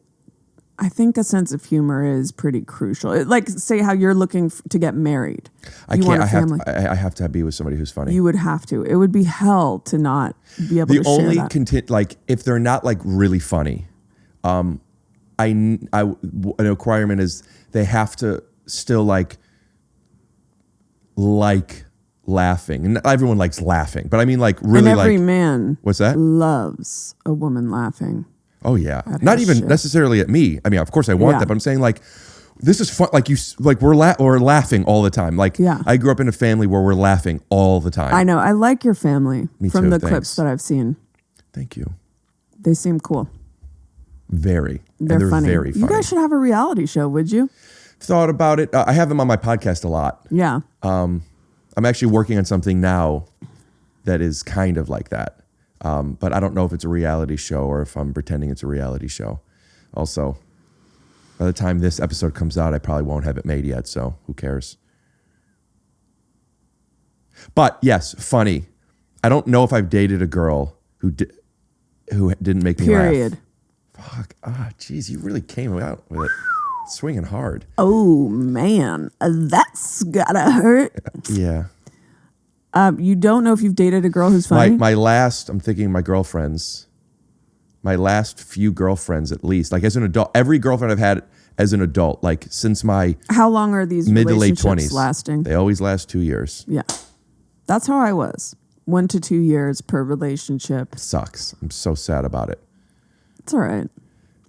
I think a sense of humor is pretty crucial. Like, say how you're looking to get married. I You can't. want a family. I have to be with somebody who's funny. You would have to. It would be hell to not be able The to only share that. like if they're not like really funny, a requirement is they have to still like laughing, and everyone likes laughing, but I mean like really and every like man what's that? loves a woman laughing. Oh yeah, At not his even shit. necessarily at me. I mean, of course I want Yeah. that, but I'm saying like this is fun. Like we're laughing all the time. Like Yeah. I grew up in a family where we're laughing all the time. I know. I like your family Me from too, the thanks. clips that I've seen. Thank you. They seem cool. Very. They're and they're funny. very funny. You guys should have a reality show, would you? Thought about it. I have them on my podcast a lot. Yeah. I'm actually working on something now that is kind of like that. But I don't know if it's a reality show or if I'm pretending it's a reality show. Also, by the time this episode comes out, I probably won't have it made yet, so who cares? But yes, funny. I don't know if I've dated a girl who didn't make me Period. laugh. Fuck. Geez, you really came out with it. Swinging hard. Oh man, that's gotta hurt. Yeah. You don't know if you've dated a girl who's funny? I'm thinking my girlfriends, my last few girlfriends at least, like as an adult, every girlfriend I've had as an adult, like since my How long are these mid to late relationships 20s, lasting? they always last 2 years. Yeah. That's how I was. 1 to 2 years per relationship. Sucks. I'm so sad about it. It's all right.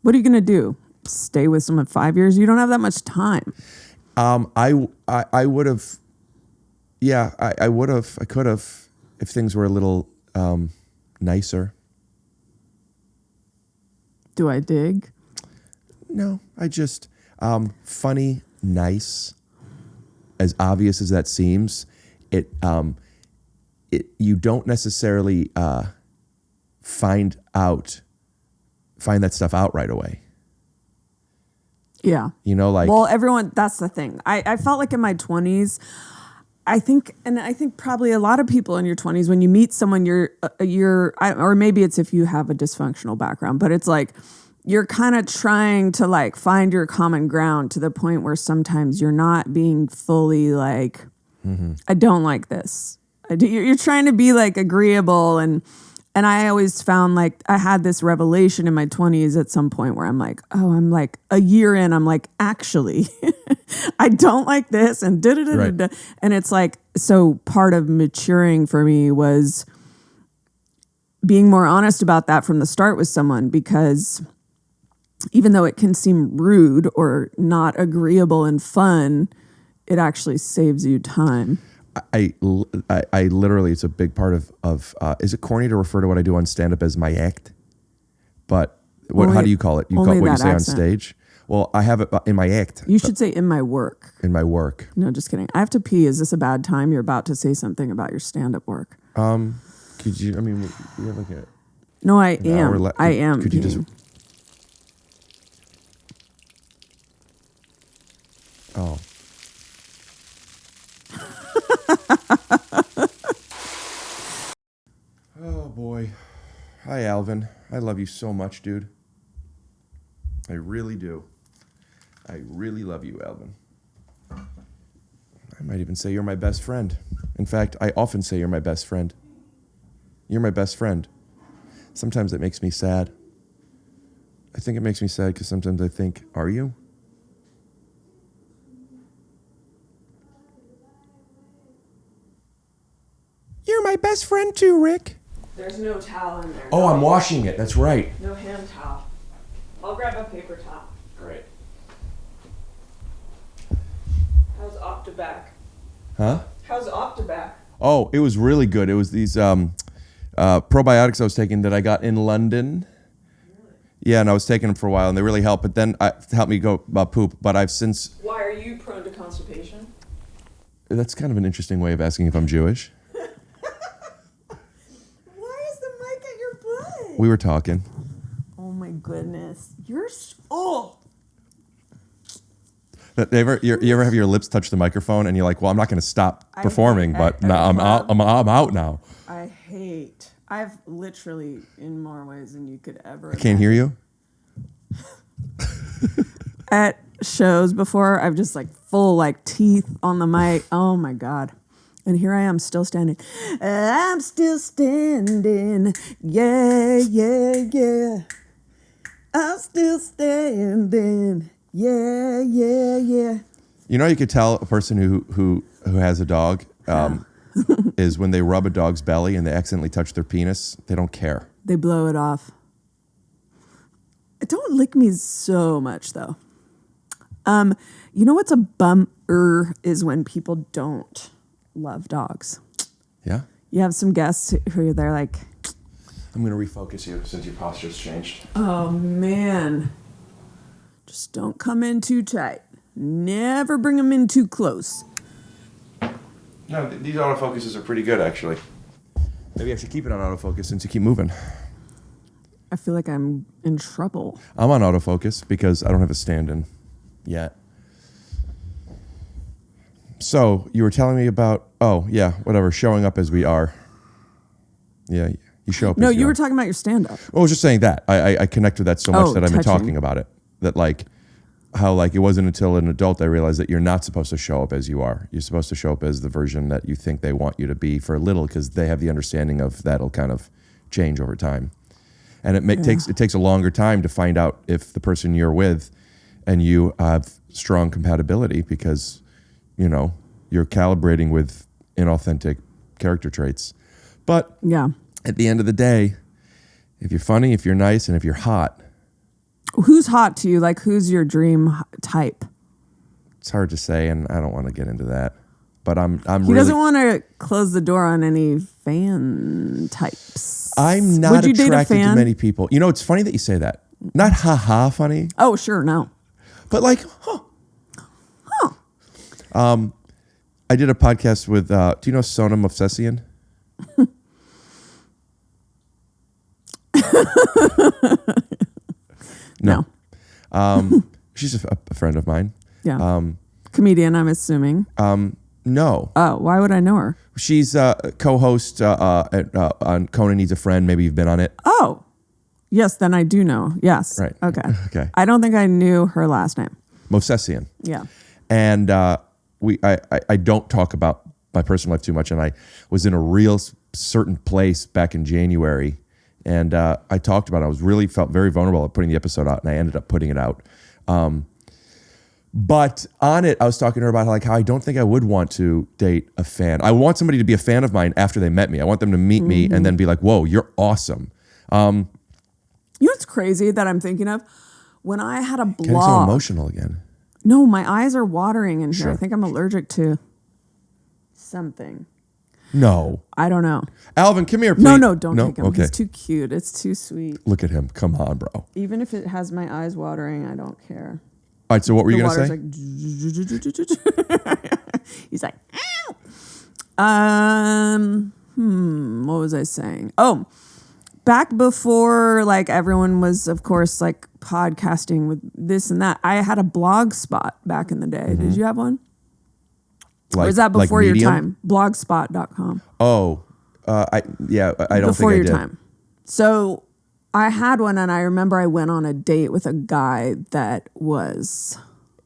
What are you gonna do? Stay with someone 5 years? You don't have that much time. I would have, yeah, I would have, I could have, if things were a little nicer. Do I dig? No, I just, funny, nice, as obvious as that seems, you don't necessarily find that stuff out right away. Yeah. You know, like Well, everyone, that's the thing. I felt like in my 20s, I think probably a lot of people in your 20s, when you meet someone, or maybe it's if you have a dysfunctional background, but it's like you're kind of trying to like find your common ground to the point where sometimes you're not being fully like, I don't like this. You're trying to be like agreeable. And I always found like I had this revelation in my 20s at some point where I'm like, oh, I'm like a year in, I'm like, actually, I don't like this and da-da-da-da-da. And it's like, so part of maturing for me was being more honest about that from the start with someone, because even though it can seem rude or not agreeable and fun, it actually saves you time. I literally, it's a big part of is it corny to refer to what I do on stand-up as my act? But how do you call it? You call it what you say accent. on stage? Well, I have it in my act. You should say in my work. In my work. No, just kidding. I have to pee. Is this a bad time? You're about to say something about your stand-up work. Could you, I mean, we have like a... No, I am. I am. Could you just... Oh. Oh boy. Hi, Alvin. I love you so much, dude. I really do. I really love you, Alvin. I might even say you're my best friend. In fact, I often say you're my best friend. You're my best friend. Sometimes it makes me sad. I think it makes me sad because sometimes I think, are you? You're my best friend too, Rick. There's no towel in there. Oh, I'm washing it. That's right. No hand towel. I'll grab a paper towel. Great. How's Octoback? Huh? How's Octoback? Oh, it was really good. It was these probiotics I was taking that I got in London. Yeah, and I was taking them for a while, and they really helped. But then helped me go poop. But I've since... Why are you prone to constipation? That's kind of an interesting way of asking if I'm Jewish. Why is the mic at your butt? We were talking. Oh my goodness. You're... Oh! You ever have your lips touch the microphone and you're like, well, I'm not going to stop performing, but now I'm out now. I hate... I've literally, in more ways than you could ever... I can't hear you. At shows before, I've just like full like teeth on the mic. Oh my God. And here I am still standing. I'm still standing. Yeah, yeah, yeah. I'm still standing. Yeah, yeah, yeah. You know, you could tell a person who has a dog is when they rub a dog's belly and they accidentally touch their penis. They don't care. They blow it off. Don't lick me so much though. You know what's a bummer is when people don't love dogs. Yeah? You have some guests who they're like, I'm going to refocus you since your posture's changed. oh man, just don't come in too tight. Never bring them in too close. No, these autofocuses are pretty good, actually. Maybe I should keep it on autofocus since you keep moving. I feel like I'm in trouble. I'm on autofocus because I don't have a stand-in yet. So, you were telling me about, showing up as we are. Yeah, you show up No, as you are. were talking about your stand-up. Well, I was just saying that. I connected that so much that I've been touching. talking about it. That like, how like it wasn't until an adult I realized that you're not supposed to show up as you are. You're supposed to show up as the version that you think they want you to be for a little, because they have the understanding of that'll kind of change over time. And it takes a longer time to find out if the person you're with and you have strong compatibility, because, you know, you're calibrating with inauthentic character traits. But Yeah. at the end of the day, if you're funny, if you're nice, and if you're hot, Who's hot to you? Like, who's your dream type? it's hard to say, and I don't want to get into that. But I'm He really... doesn't want to close the door on any fan types. I'm not Would you date a attracted to fan? many people. You know, it's funny that you say that. Not ha-ha funny, Oh, sure, no. but like, huh. I did a podcast with, do you know Sonam Movsesian? No. She's a friend of mine. Yeah. Comedian, I'm assuming. No. Oh, why would I know her? She's a co-host on Conan Needs a Friend. Maybe you've been on it. Oh, yes, then I do know. Yes. Right. Okay. Okay. I don't think I knew her last name. Mosesian. Yeah. And I don't talk about my personal life too much. And I was in a real certain place back in January. And I talked about it. I was really felt very vulnerable at putting the episode out. And I ended up putting it out. But on it, I was talking to her about how I don't think I would want to date a fan. I want somebody to be a fan of mine after they met me. I want them to meet me and then be like, whoa, you're awesome. You know what's crazy that I'm thinking of? When I had a blog. Getting so emotional again. No, my eyes are watering in here. Sure. I think I'm allergic to something. No. I don't know. Alvin, come here, please. No, don't take him. Okay. He's too cute. It's too sweet. Look at him. Come on, bro. Even if it has my eyes watering, I don't care. All right, so what were you The going to say? water's like. He's like, ow. What was I saying? Oh, back before like everyone was, of course, like podcasting with this and that. I had a blog spot back in the day. Did you have one? Or was that before your Medium? time? Blogspot.com. Oh, I don't Before think I your did. time. So I had one, and I remember I went on a date with a guy that was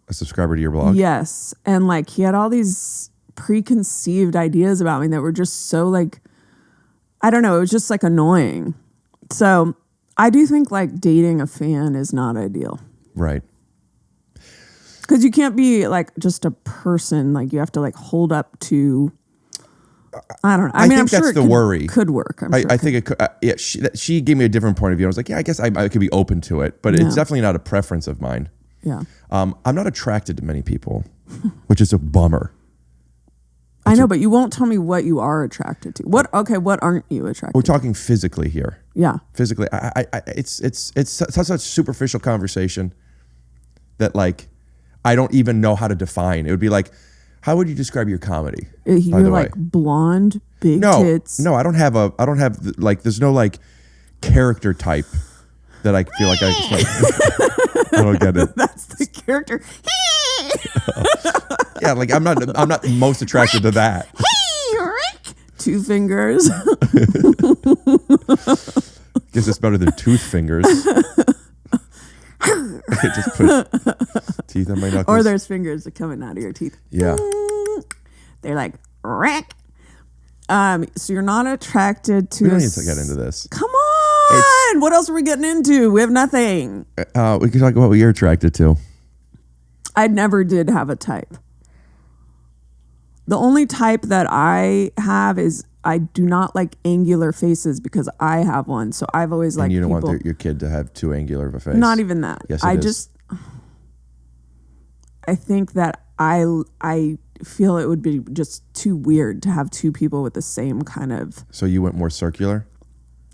A subscriber to your blog? yes, and like he had all these preconceived ideas about me that were just so like, I don't know, it was just like annoying. So I do think like dating a fan is not ideal. Right. Because you can't be like just a person. Like you have to like hold up to. I don't know. I mean, think I'm sure that's the worry. Could work. I think it could. Yeah, she gave me a different point of view. I was like, yeah, I guess I could be open to it, but it's definitely not a preference of mine. Yeah. I'm not attracted to many people, which is a bummer. I know, but you won't tell me what you are attracted to. What aren't you attracted We're to? talking physically here. Yeah. Physically, it's such a superficial conversation that like I don't even know how to define. It would be like, how would you describe your comedy? You're like blonde, big tits. No, I don't have like, there's no like character type that I feel like I just like, I don't get it. That's the character. Yeah, like I'm not most attracted to that. Hey, Rick. 2 fingers. Guess it's better than tooth fingers. I just put teeth on my knuckles. Or there's fingers that coming out of your teeth. Yeah. They're like, Rick. So you're not attracted to We don't need to get into this. Come on. What else are we getting into? We have nothing. We can talk about what you're attracted to. I never did have a type. The only type that I have is I do not like angular faces because I have one. So I've always liked And you don't people. want your kid to have too angular of a face. Not even that. Yes, I it is. just I think that I feel it would be just too weird to have 2 people with the same kind of. So you went more circular?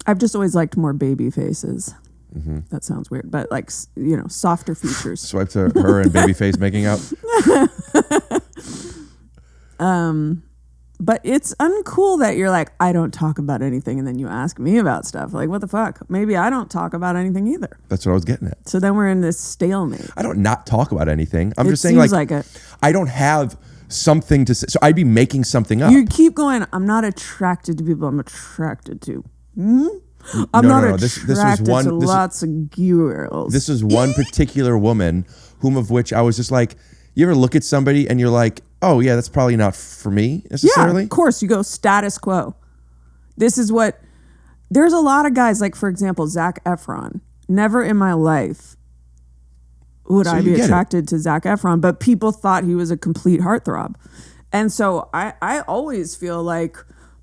I've just always liked more baby faces. Mm-hmm. That sounds weird, but like softer features. Swipe to her and Babyface making out? But it's uncool that you're like, I don't talk about anything, and then you ask me about stuff. Like, what the fuck? Maybe I don't talk about anything either. That's what I was getting at. So then we're in this stalemate. I don't not talk about anything. I'm It just saying seems like it. I don't have something to say. So I'd be making something up. You keep going, I'm not attracted to people I'm attracted to. I'm not attracted to lots of girls. This is one particular woman whom of which I was just like, you ever look at somebody and you're like, oh yeah, that's probably not for me necessarily? Yeah, of course. You go status quo. This is what, there's a lot of guys, like for example, Zac Efron. Never in my life would I be attracted to Zac Efron, but people thought he was a complete heartthrob. And so I always feel like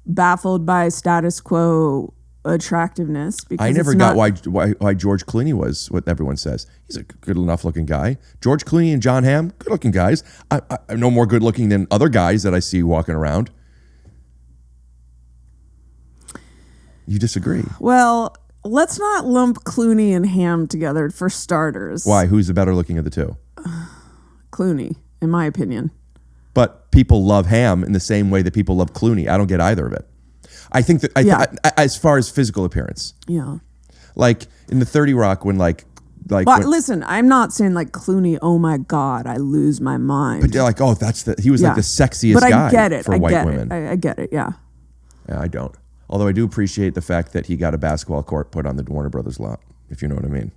baffled by status quo attractiveness. Because I never got why George Clooney was what everyone says. He's a good enough looking guy. George Clooney and John Hamm, good looking guys. I'm no more good looking than other guys that I see walking around. You disagree? Well, let's not lump Clooney and Hamm together for starters. Why? Who's the better looking of the two? Clooney, in my opinion. But people love Hamm in the same way that people love Clooney. I don't get either of it. I think that as far as physical appearance, Yeah. like in the 30 Rock, when like like. But listen, I'm not saying like Clooney. Oh my God, I lose my mind. But you're like, oh, he was like the sexiest but guy I get it. for white women. I get it. Yeah. Yeah, I don't. Although I do appreciate the fact that he got a basketball court put on the Warner Brothers lot, if you know what I mean.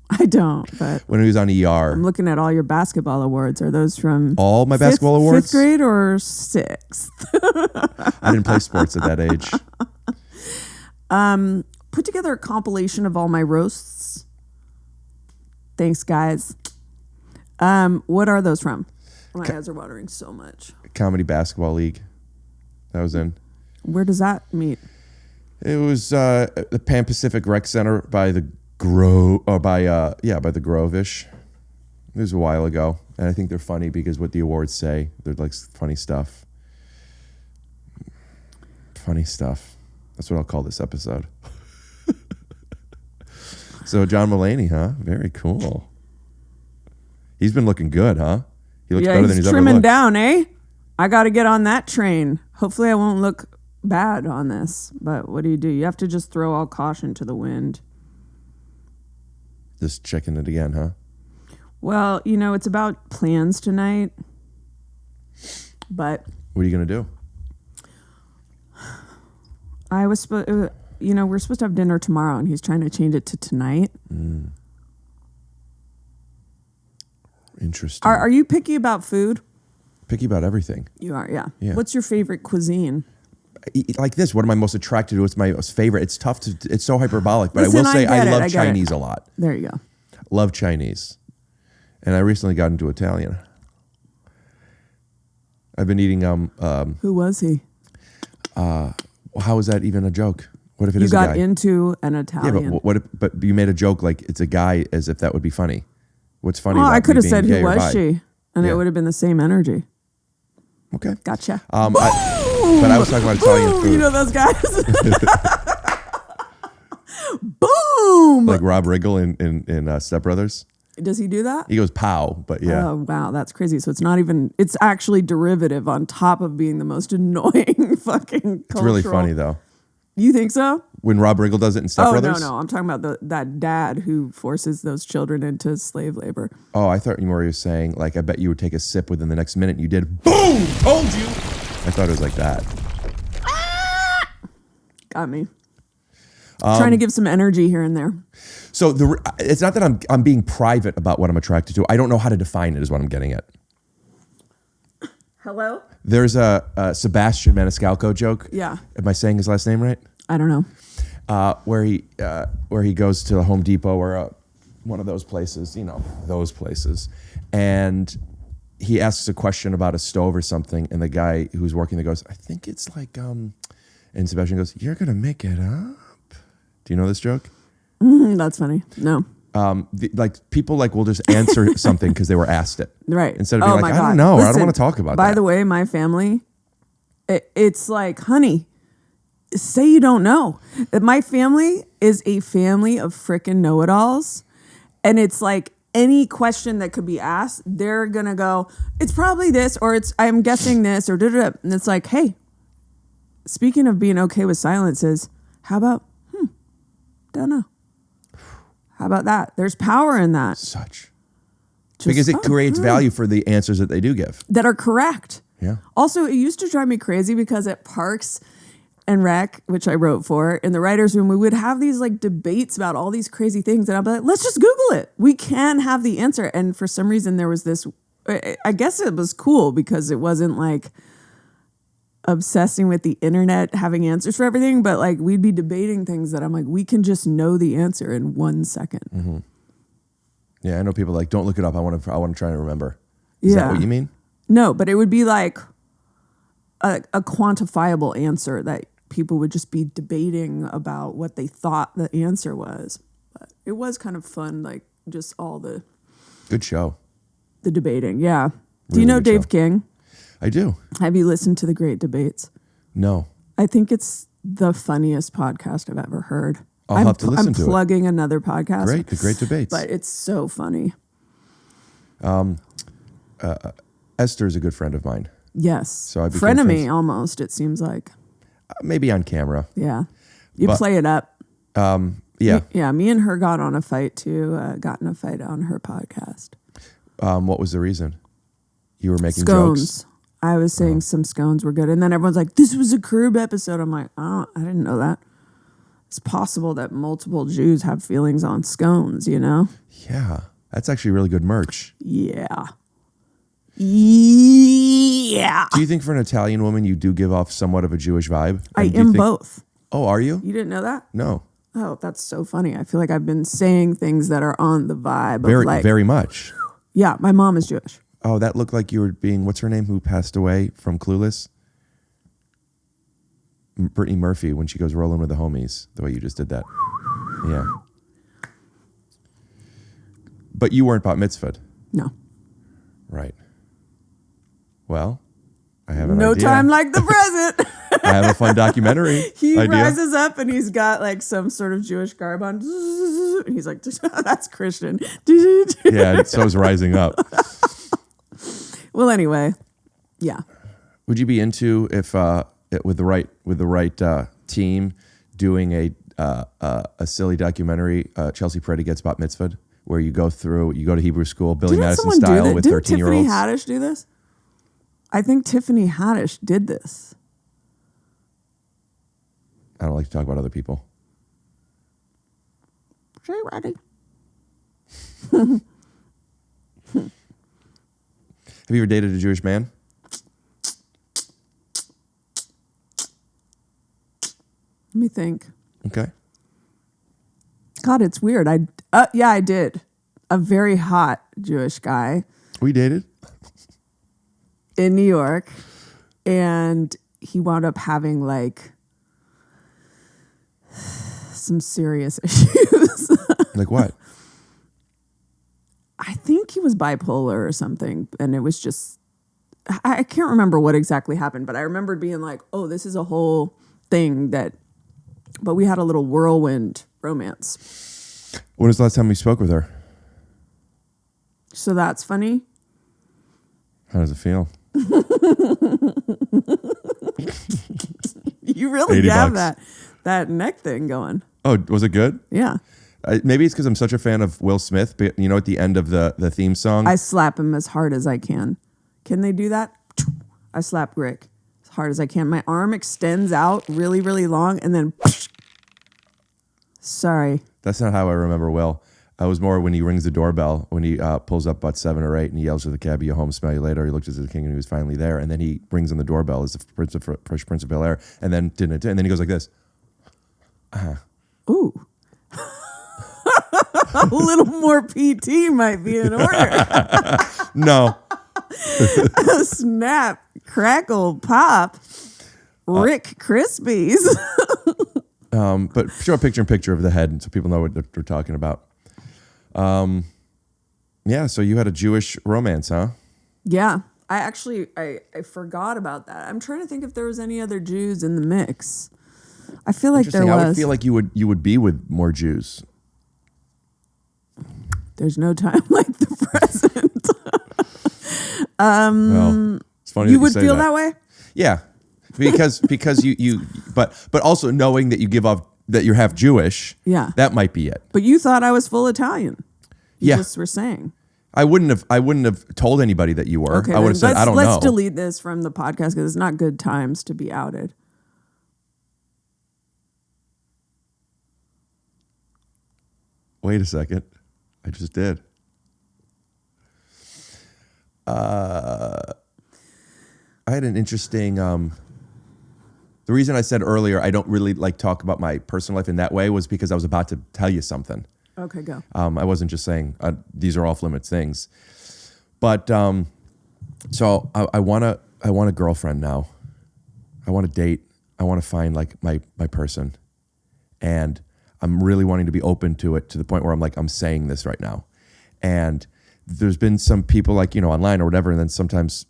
I don't, but When he was on ER. I'm looking at all your basketball awards. Are those from All my basketball awards? 5th grade or 6th? I didn't play sports at that age. Put together a compilation of all my roasts. Thanks, guys. What are those from? My eyes are watering so much. Comedy Basketball League. That was in. Where does that meet? It was the Pan Pacific Rec Center by the Grove, or by the Grove-ish. It was a while ago, and I think they're funny because what the awards say, they're like funny stuff. Funny stuff. That's what I'll call this episode. So John Mulaney, huh? Very cool. He's been looking good, huh? He looks better than he's ever trimming looked. down, eh? I got to get on that train. Hopefully, I won't look bad on this. But what do? You have to just throw all caution to the wind. Just checking it again, huh? Well, it's about plans tonight. But What are you gonna do? I was supposed, we're supposed to have dinner tomorrow, and he's trying to change it to tonight. Interesting. Are you picky about food? Picky about everything. You are, yeah. Yeah. What's your favorite cuisine? Like this, what am I most attracted to? What's my most favorite? It's tough to. It's so hyperbolic, but Listen, I will say I I get love it. Chinese a lot. There you go. Love Chinese, and I recently got into Italian. I've been eating. Who was he? How is that even a joke? What if it You is a got guy? into an Yeah, Italian. but what? But you made a joke like it's a guy, as if that would be funny. What's funny? Oh, about I could me have being said gay who or was bi? she, and Yeah. it would have been the same energy. Okay. Gotcha. But I was talking about Italian Boom! food. You know those guys. Boom! Like Rob Riggle in Step Brothers. Does he do that? He goes pow, but yeah. Oh wow, that's crazy. So it's not even. It's actually derivative on top of being the most annoying fucking. It's really funny though. You think so? When Rob Riggle does it in Step Oh Brothers? no, I'm talking about that dad who forces those children into slave labor. Oh, I thought you were saying, like, I bet you would take a sip within the next minute. And you did. Boom! Told you! I thought it was like that. Got me. Trying to give some energy here and there. So it's not that I'm being private about what I'm attracted to. I don't know how to define it is what I'm getting at. Hello? There's a Sebastian Maniscalco joke. Yeah. Am I saying his last name right? I don't know. Where he goes to Home Depot or one of those places, those places, and he asks a question about a stove or something, and the guy who's working there goes, "I think it's like," and Sebastian goes, "You're gonna make it up." Do you know this joke? That's funny. No. People will just answer something because they were asked it, Right. Instead of being my like, "I God. don't know, I Listen, don't want to talk about that." By the way, my family, it's like, honey, say you don't know. My family is a family of frickin' know-it-alls. And it's like any question that could be asked, they're going to go, it's probably this, or I'm guessing this, or da-da-da. And it's like, hey, speaking of being okay with silences, how about, don't know. How about that? There's power in that. Because it creates value for the answers that they do give. That are correct. Yeah. Also, it used to drive me crazy because at Parks and Rec, which I wrote for, in the writer's room, we would have these like debates about all these crazy things. And I'd be like, let's just Google it. We can have the answer. And for some reason, there was this, I guess it was cool because it wasn't like obsessing with the internet, having answers for everything. But like we'd be debating things that I'm like, we can just know the answer in 1 second. Mm-hmm. Yeah, I know people like, don't look it up. I want to try to remember. Is that what you mean? No, but it would be like a quantifiable answer that people would just be debating about what they thought the answer was. But it was kind of fun, like just all the Good show. The debating. Yeah. Do Really you know good Dave show. King? I do. Have you listened to The Great Debates? No. I think it's the funniest podcast I've ever heard. I'll have to listen to it. I'm plugging another podcast. Great. The Great Debates. But it's so funny. Esther's a good friend of mine. Yes. So I became Frenemy friends- almost, it seems like. Maybe on camera. Yeah. You But- play it up. Yeah. Yeah, me and her got on a fight too. Got in a fight on her podcast. What was the reason? You were making Scones. jokes? I was saying some scones were good. And then everyone's like, this was a Curb episode. I'm like, oh, I didn't know that. It's possible that multiple Jews have feelings on scones, you know? Yeah. That's actually really good merch. Yeah. Yeah. Do you think for an Italian woman you do give off somewhat of a Jewish vibe? I And do you am think- both. Oh, are you? You didn't know that? No. Oh, that's so funny. I feel like I've been saying things that are on the vibe Very, of like, very much. yeah, my mom is Jewish. Oh, that looked like you were being, what's her name, who passed away from Clueless? Brittany Murphy, when she goes rolling with the homies, the way you just did that. Yeah. But you weren't bat mitzvahed. No. Right. Well, I have an No idea. time like the present. I have a fun documentary He idea. rises up and he's got like some sort of Jewish garb on. And he's like, that's Christian. Yeah, so is Rising Up. Well, anyway, yeah. Would you be into if with the right team doing a silly documentary? Chelsea Peretti gets bat mitzvahed, where you go to Hebrew school, Billy Didn't Madison someone do style, that? with Didn't 13-year-olds. Tiffany Haddish do this? I think Tiffany Haddish did this. I don't like to talk about other people. Jay Ready. Have you ever dated a Jewish man? Let me think. Okay. God, it's weird. Yeah, I did. A very hot Jewish guy We dated? in New York, and he wound up having like some serious issues. Like what? I think he was bipolar or something, and it was just I can't remember what exactly happened, but I remember being like, "Oh, this is a whole thing that." But we had a little whirlwind romance. When was the last time we spoke with her? So that's funny. How does it feel? You really $80 have that neck thing going. Oh, was it good? Yeah. Maybe it's because I'm such a fan of Will Smith, but you know, at the end of the theme song, I slap him as hard as I can. Can they do that? I slap Rick as hard as I can. My arm extends out really, really long, and then sorry. that's not how I remember Will. I was more when he rings the doorbell, when he pulls up about 7 or 8 and he yells to the cabbie, "You home, smell you later." He looked at the king and he was finally there. And then he rings on the doorbell as the Fresh Prince of Bel-Air. And then he goes like this. Ooh. A little more PT might be in order. No. Snap, crackle, pop, Rick Krispies. But show a picture of the head so people know what they're talking about. Yeah, so you had a Jewish romance, huh? Yeah. I forgot about that. I'm trying to think if there was any other Jews in the mix. I feel like there Interesting. was. I would feel like you would be with more Jews. There's no time like the present. Well, it's funny You that would say feel that way? Yeah, because you but also knowing that you give off that you're half Jewish. Yeah. that might be it. But you thought I was full Italian. You Yeah. just were saying. I wouldn't have told anybody that you were. Okay, I would have then said I don't let's know. delete this from the podcast because it's not good times to be outed. Wait a second, I just did. I had an interesting. The reason I said earlier I don't really like talk about my personal life in that way was because I was about to tell you something. Okay, go. I wasn't just saying these are off limits things, but so I want a girlfriend now. I want to date. I want to find like my person, and I'm really wanting to be open to it to the point where I'm saying this right now. And there's been some people like online or whatever, and then sometimes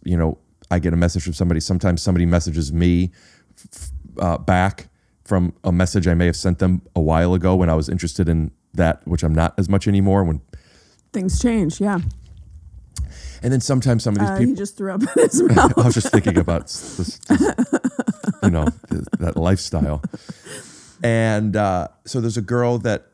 I get a message from somebody. Sometimes somebody messages me back from a message I may have sent them a while ago when I was interested in that, which I'm not as much anymore. When Things change, yeah. and then sometimes some of these He people, just threw up in his mouth. I was just thinking about this that lifestyle. And so there's a girl that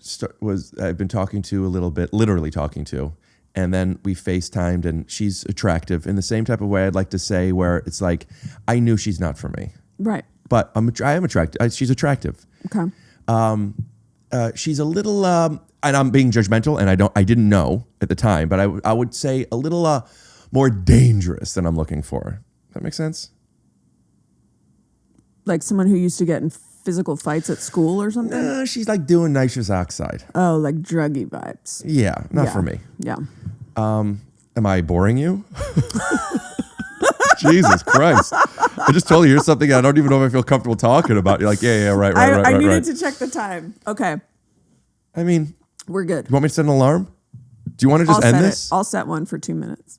I've been talking to a little bit, literally talking to. And then we FaceTimed, and she's attractive in the same type of way I'd like to say, where it's like, I knew she's not for me. Right. But I am attracted. She's attractive. Okay. She's a little, and I'm being judgmental, and I didn't know at the time, but I would say a little more dangerous than I'm looking for. Does that make sense? Like someone who used to get in physical fights at school or something? She's like doing nitrous oxide. Oh, like druggy vibes. Yeah, not for me. Yeah. Am I boring you? Jesus Christ. I just told you here's something I don't even know if I feel comfortable talking about. You're like, yeah, right. I needed to check the time. Okay. I mean, we're good. You want me to set an alarm? Do you want to just end this? I'll set one for 2 minutes.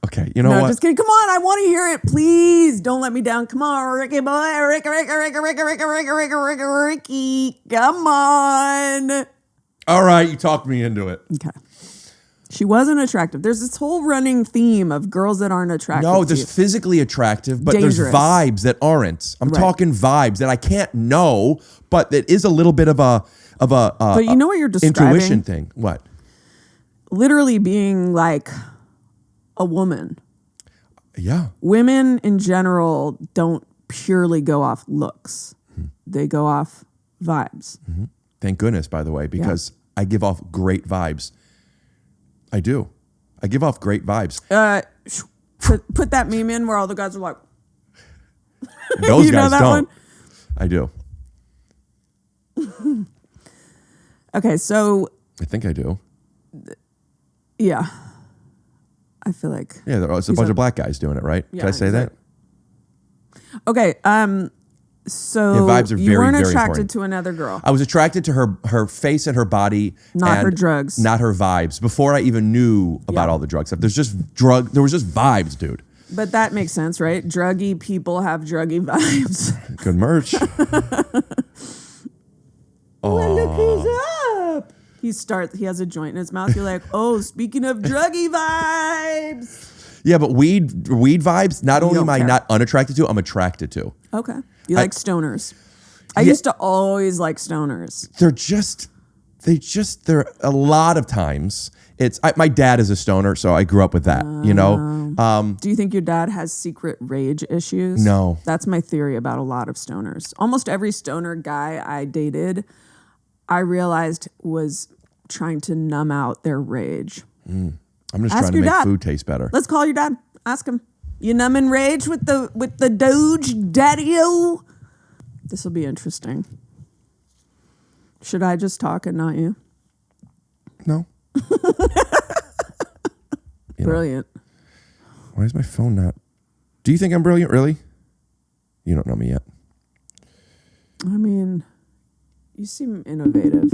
Okay, you know what? Just kidding. Come on, I want to hear it. Please don't let me down. Come on, Ricky boy. Ricky. Come on. All right, you talked me into it. Okay. She wasn't attractive. There's this whole running theme of girls that aren't attractive. No, there's physically attractive, but Dangerous. there's vibes that aren't. I'm talking vibes that I can't know, but that is a little bit of a But you know what you're describing? Intuition thing. What? Literally being like a woman. Yeah. Women in general don't purely go off looks. They go off vibes. Mm-hmm. Thank goodness, by the way, because I give off great vibes. I do. I give off great vibes. Put that meme in where all the guys are like, those you know guys that don't. one? I do. Okay, so I think I do. yeah. I feel like it's a bunch of black guys doing it, right? Yeah, Can I say that? Okay, so vibes are you very, weren't very attracted important. to another girl. I was attracted to her face and her body, Not and her drugs. not her vibes. Before I even knew about all the drug stuff, there was just vibes, dude. But that makes sense, right? Druggy people have druggy vibes. Good merch. Well, look who's up. He has a joint in his mouth. You're like, oh, speaking of druggy vibes. Yeah, but weed vibes. Not only don't am I care. not unattracted to, I'm attracted to. Okay. You like stoners. I used to always like stoners. They're a lot of times. My dad is a stoner, so I grew up with that, you know? Do you think your dad has secret rage issues? No. That's my theory about a lot of stoners. Almost every stoner guy I dated, I realized was trying to numb out their rage. I'm just Ask trying to your make dad. food taste better. Let's call your dad. Ask him. You numbing rage with the Doge Daddy-o? This will be interesting. Should I just talk and not you? No. Brilliant. Why is my phone not? Do you think I'm brilliant, really? You don't know me yet. I mean, you seem innovative.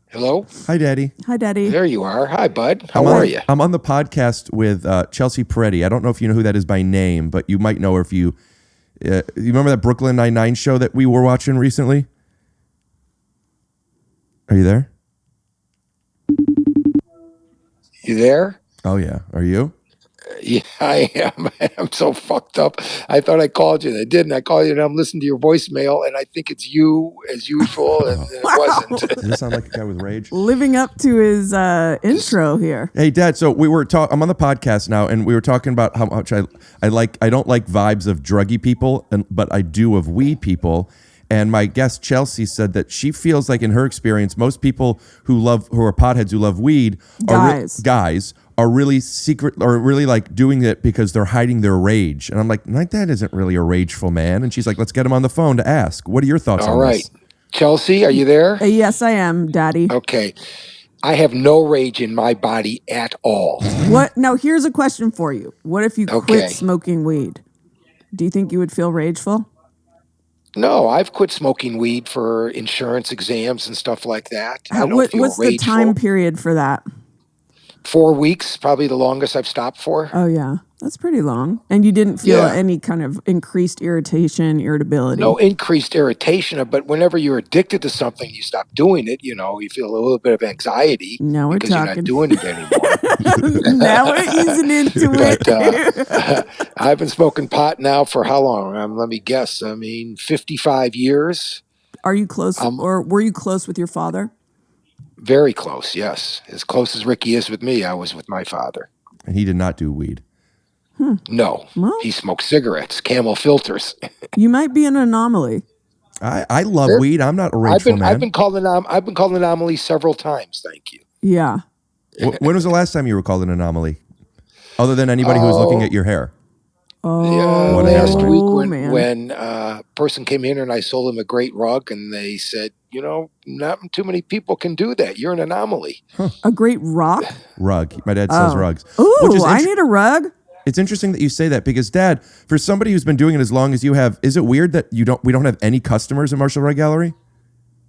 Hello? Hi, Daddy. Hi, Daddy. There you are. Hi, bud. How are you? I'm on the podcast with Chelsea Peretti. I don't know if you know who that is by name, but you might know her if you remember that Brooklyn Nine-Nine show that we were watching recently? Are you there? You there? Oh, yeah. Are you? Yeah, I am. I'm so fucked up. I thought I called you and I didn't. I called you and I'm listening to your voicemail and I think it's you as usual and it wasn't. Does this sound like a guy with rage? Living up to his intro here. Hey, Dad. So we were I'm on the podcast now, and we were talking about how much I don't like vibes of druggy people, but I do of weed people. And my guest Chelsea said that she feels like in her experience, most people who are potheads who love weed guys are really secret or really like doing it because they're hiding their rage. And I'm like, my dad isn't really a rageful man. And she's like, let's get him on the phone to ask. What are your thoughts on this? Chelsea, are you there? Yes, I am, Daddy. Okay. I have no rage in my body at all. What? Now, here's a question for you. What if you Okay. quit smoking weed? Do you think you would feel rageful? No, I've quit smoking weed for insurance exams and stuff like that. I don't feel What's the rageful. time period for that? 4 weeks, probably the longest I've stopped for. Oh yeah, that's pretty long. And you didn't feel Yeah. any kind of increased irritability. No increased irritation, but whenever you're addicted to something, you stop doing it. You know, you feel a little bit of anxiety Now we're because you're talking. not doing it anymore. Now we're easing into it. But I've been smoking pot now for how long? Let me guess. 55 years. Are you close, or were you close with your father? Very close, yes. As close as Ricky is with me, I was with my father. And he did not do weed. No, Well. he smoked cigarettes, Camel filters. You might be an anomaly. I love weed. I'm not a I've rageful man. been called an anomaly several times. Thank you. Yeah. When was the last time you were called an anomaly? Other than anybody who was looking at your hair. Oh, last week man. when a person came in and I sold them a great rug, and they said, you know, not too many people can do that. You're an anomaly. A great rock? Rug. My dad sells rugs. Ooh, I need a rug. It's interesting that you say that because, Dad, for somebody who's been doing it as long as you have, is it weird that we don't have any customers at Marshall Rug Gallery?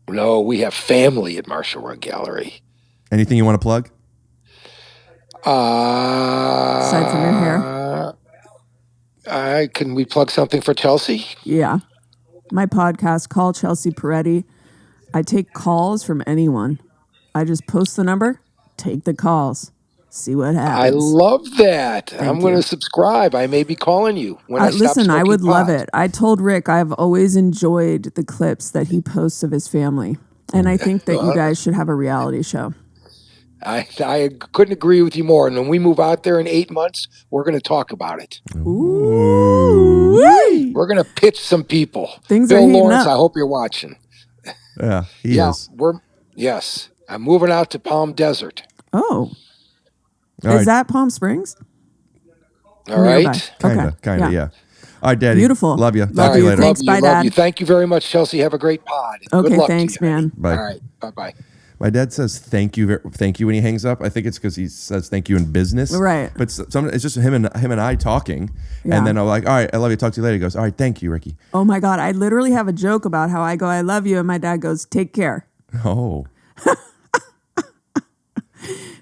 No, we have family at Marshall Rug Gallery. Anything you want to plug? Aside from your hair? Can we plug something for Chelsea? Yeah. My podcast, Call Chelsea Peretti. I take calls from anyone. I just post the number, take the calls, see what happens. I love that. I'm going you. to subscribe. I may be calling you when I stop Listen, I smoking would love pot. it. I told Rick I've always enjoyed the clips that he posts of his family. And I think that you guys should have a reality show. I couldn't agree with you more. And when we move out there in 8 months, we're going to talk about it. Ooh. We're going to pitch some people. Things are Bill heating Lawrence, up. I hope you're watching. Yeah, he is. Yes. I'm moving out to Palm Desert. Oh. All Is right. that Palm Springs? All Nearby. right. Kinda, yeah. All right, Daddy. Beautiful. Love you. Love Talk to you you. later. Thanks. Bye, love Dad. you. Thank you very much, Chelsea. Have a great pod. Okay, Good luck thanks, to you, man. Bye. All right. Bye-bye. My dad says thank you when he hangs up. I think it's because he says thank you in business. Right. But it's just him and I talking. Yeah. And then I'm like, all right, I love you. Talk to you later. He goes, all right, thank you, Ricky. Oh my God. I literally have a joke about how I go, I love you. And my dad goes, take care. Oh.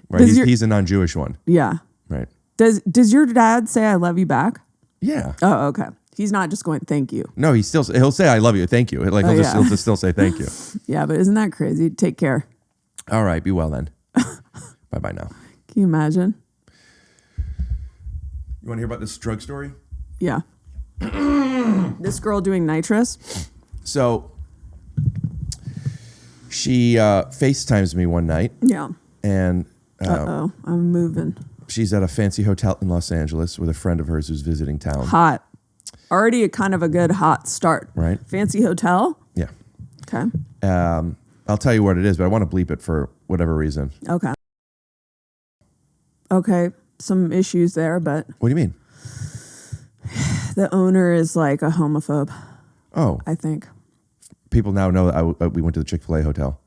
Right. He's a non-Jewish one. Yeah. Right. Does your dad say I love you back? Yeah. Oh, okay. He's not just going, thank you. No, he'll say I love you, thank you. Like he'll just still say thank you. Yeah, but isn't that crazy? Take care. All right, be well then. Bye now. Can you imagine? You want to hear about this drug story? Yeah. This girl doing nitrous. So she FaceTimes me one night. Yeah. And I'm moving. she's at a fancy hotel in Los Angeles with a friend of hers who's visiting town. Hot. Already a kind of a good hot start. Right. Fancy hotel. Yeah. Okay. I'll tell you what it is, but I want to bleep it for whatever reason. Okay. Okay. Some issues there, but What do you mean? the owner is like a homophobe, Oh, I think. people now know that we went to the Chick-fil-A hotel.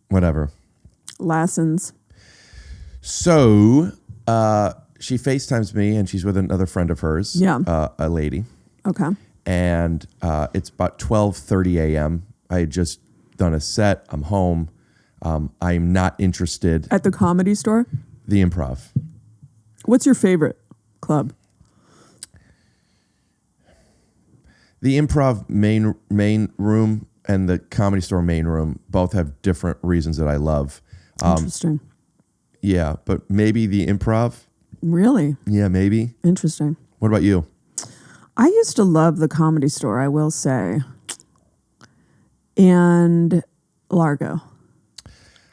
Whatever. Lassens. So she FaceTimes me, and she's with another friend of hers. Yeah. A lady. Okay. And it's about 12:30 a.m. I had just done a set. I'm home. I'm not interested. At the Comedy Store? The Improv. What's your favorite club? The Improv main room and the Comedy Store main room both have different reasons that I love. Interesting. Yeah, but maybe the Improv. Really? Yeah, maybe. Interesting. What about you? I used to love the Comedy Store, I will say. And Largo.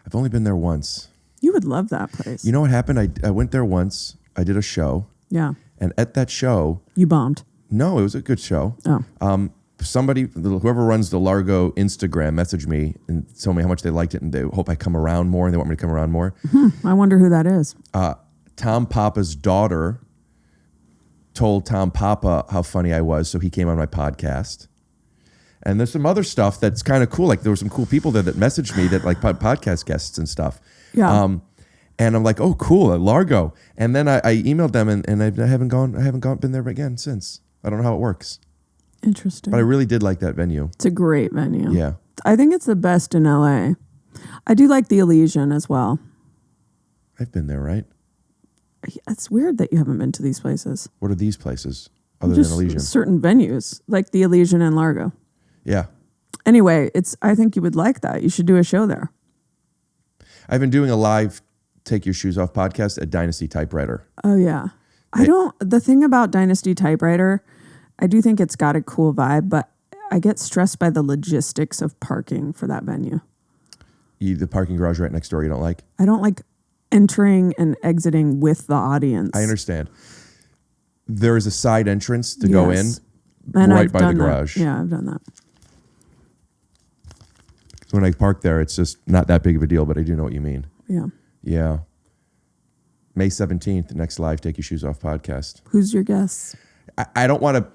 I've only been there once. You would love that place. You know what happened? I went there once. I did a show. Yeah. And at that show, You bombed. no, it was a good show. Oh. Whoever runs the Largo Instagram messaged me and told me how much they liked it and they hope I come around more and they want me to come around more. I wonder who that is. Tom Papa's daughter told Tom Papa how funny I was, so he came on my podcast. And there's some other stuff that's kind of cool. Like there were some cool people there that messaged me that like podcast guests and stuff. Yeah. And I'm like, oh, cool, at Largo. And then I emailed them and I haven't been there again since. I don't know how it works. Interesting. But I really did like that venue. It's a great venue. Yeah. I think it's the best in LA. I do like the Elysian as well. I've been there, right? It's weird that you haven't been to these places. What are these places other Just than Elysian? certain venues, like the Elysian and Largo. Yeah. Anyway, I think you would like that. You should do a show there. I've been doing a live Take Your Shoes Off podcast at Dynasty Typewriter. Oh, yeah. The thing about Dynasty Typewriter, I do think it's got a cool vibe, but I get stressed by the logistics of parking for that venue. The parking garage right next door you don't like? I don't like entering and exiting with the audience. I understand. There is a side entrance to go in And right I've by the done that. garage. Yeah, I've done that. When I park there, it's just not that big of a deal, but I do know what you mean. Yeah. Yeah. May 17th, the next live Take Your Shoes Off podcast. Who's your guest? I don't want to.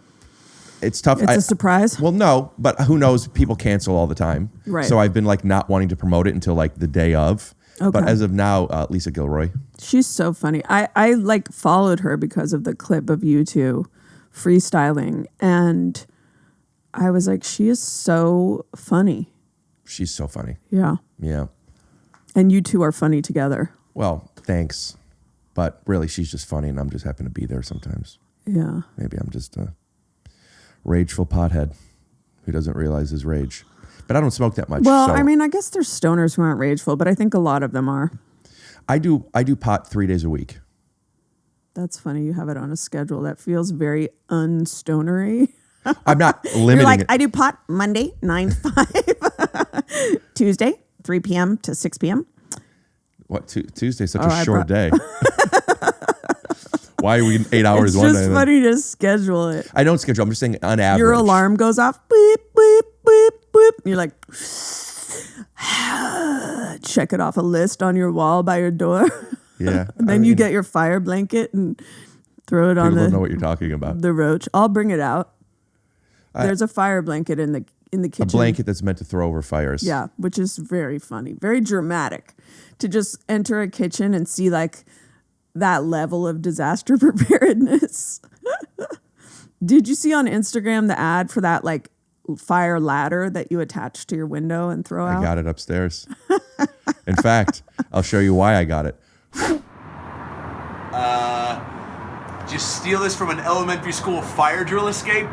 It's tough. It's a surprise? Well, no, but who knows? People cancel all the time. Right. So I've been like not wanting to promote it until like the day of. Okay. But as of now, Lisa Gilroy. She's so funny. I like followed her because of the clip of you two freestyling. And I was like, she is so funny. She's so funny. Yeah. Yeah. And you two are funny together. Well, thanks. But really, she's just funny, and I'm just happen to be there sometimes. Yeah. Maybe I'm just a rageful pothead who doesn't realize his rage. But I don't smoke that much. Well, so I mean, I guess there's stoners who aren't rageful, but I think a lot of them are. I do pot 3 days a week. That's funny. You have it on a schedule. That feels very unstonery. I'm not limiting You're like, it. I do pot Monday, 9 to 5. Tuesday, 3 p.m. to 6 p.m. What, Tuesday's such Oh, a short day. Why are we in 8 hours It's one just day? funny to schedule it. I don't schedule. I'm just saying on average. Your alarm goes off. Beep, beep, beep, beep. You're like, check it off a list on your wall by your door. Yeah. And then you get your fire blanket and throw it on People don't know the, what you're talking about. the roach. I'll bring it out. There's a fire blanket in the kitchen. A blanket that's meant to throw over fires. Yeah, which is very funny, very dramatic. To just enter a kitchen and see like that level of disaster preparedness. Did you see on Instagram the ad for that like fire ladder that you attach to your window and throw out? I got it upstairs. In fact, I'll show you why I got it. Just steal this from an elementary school fire drill escape.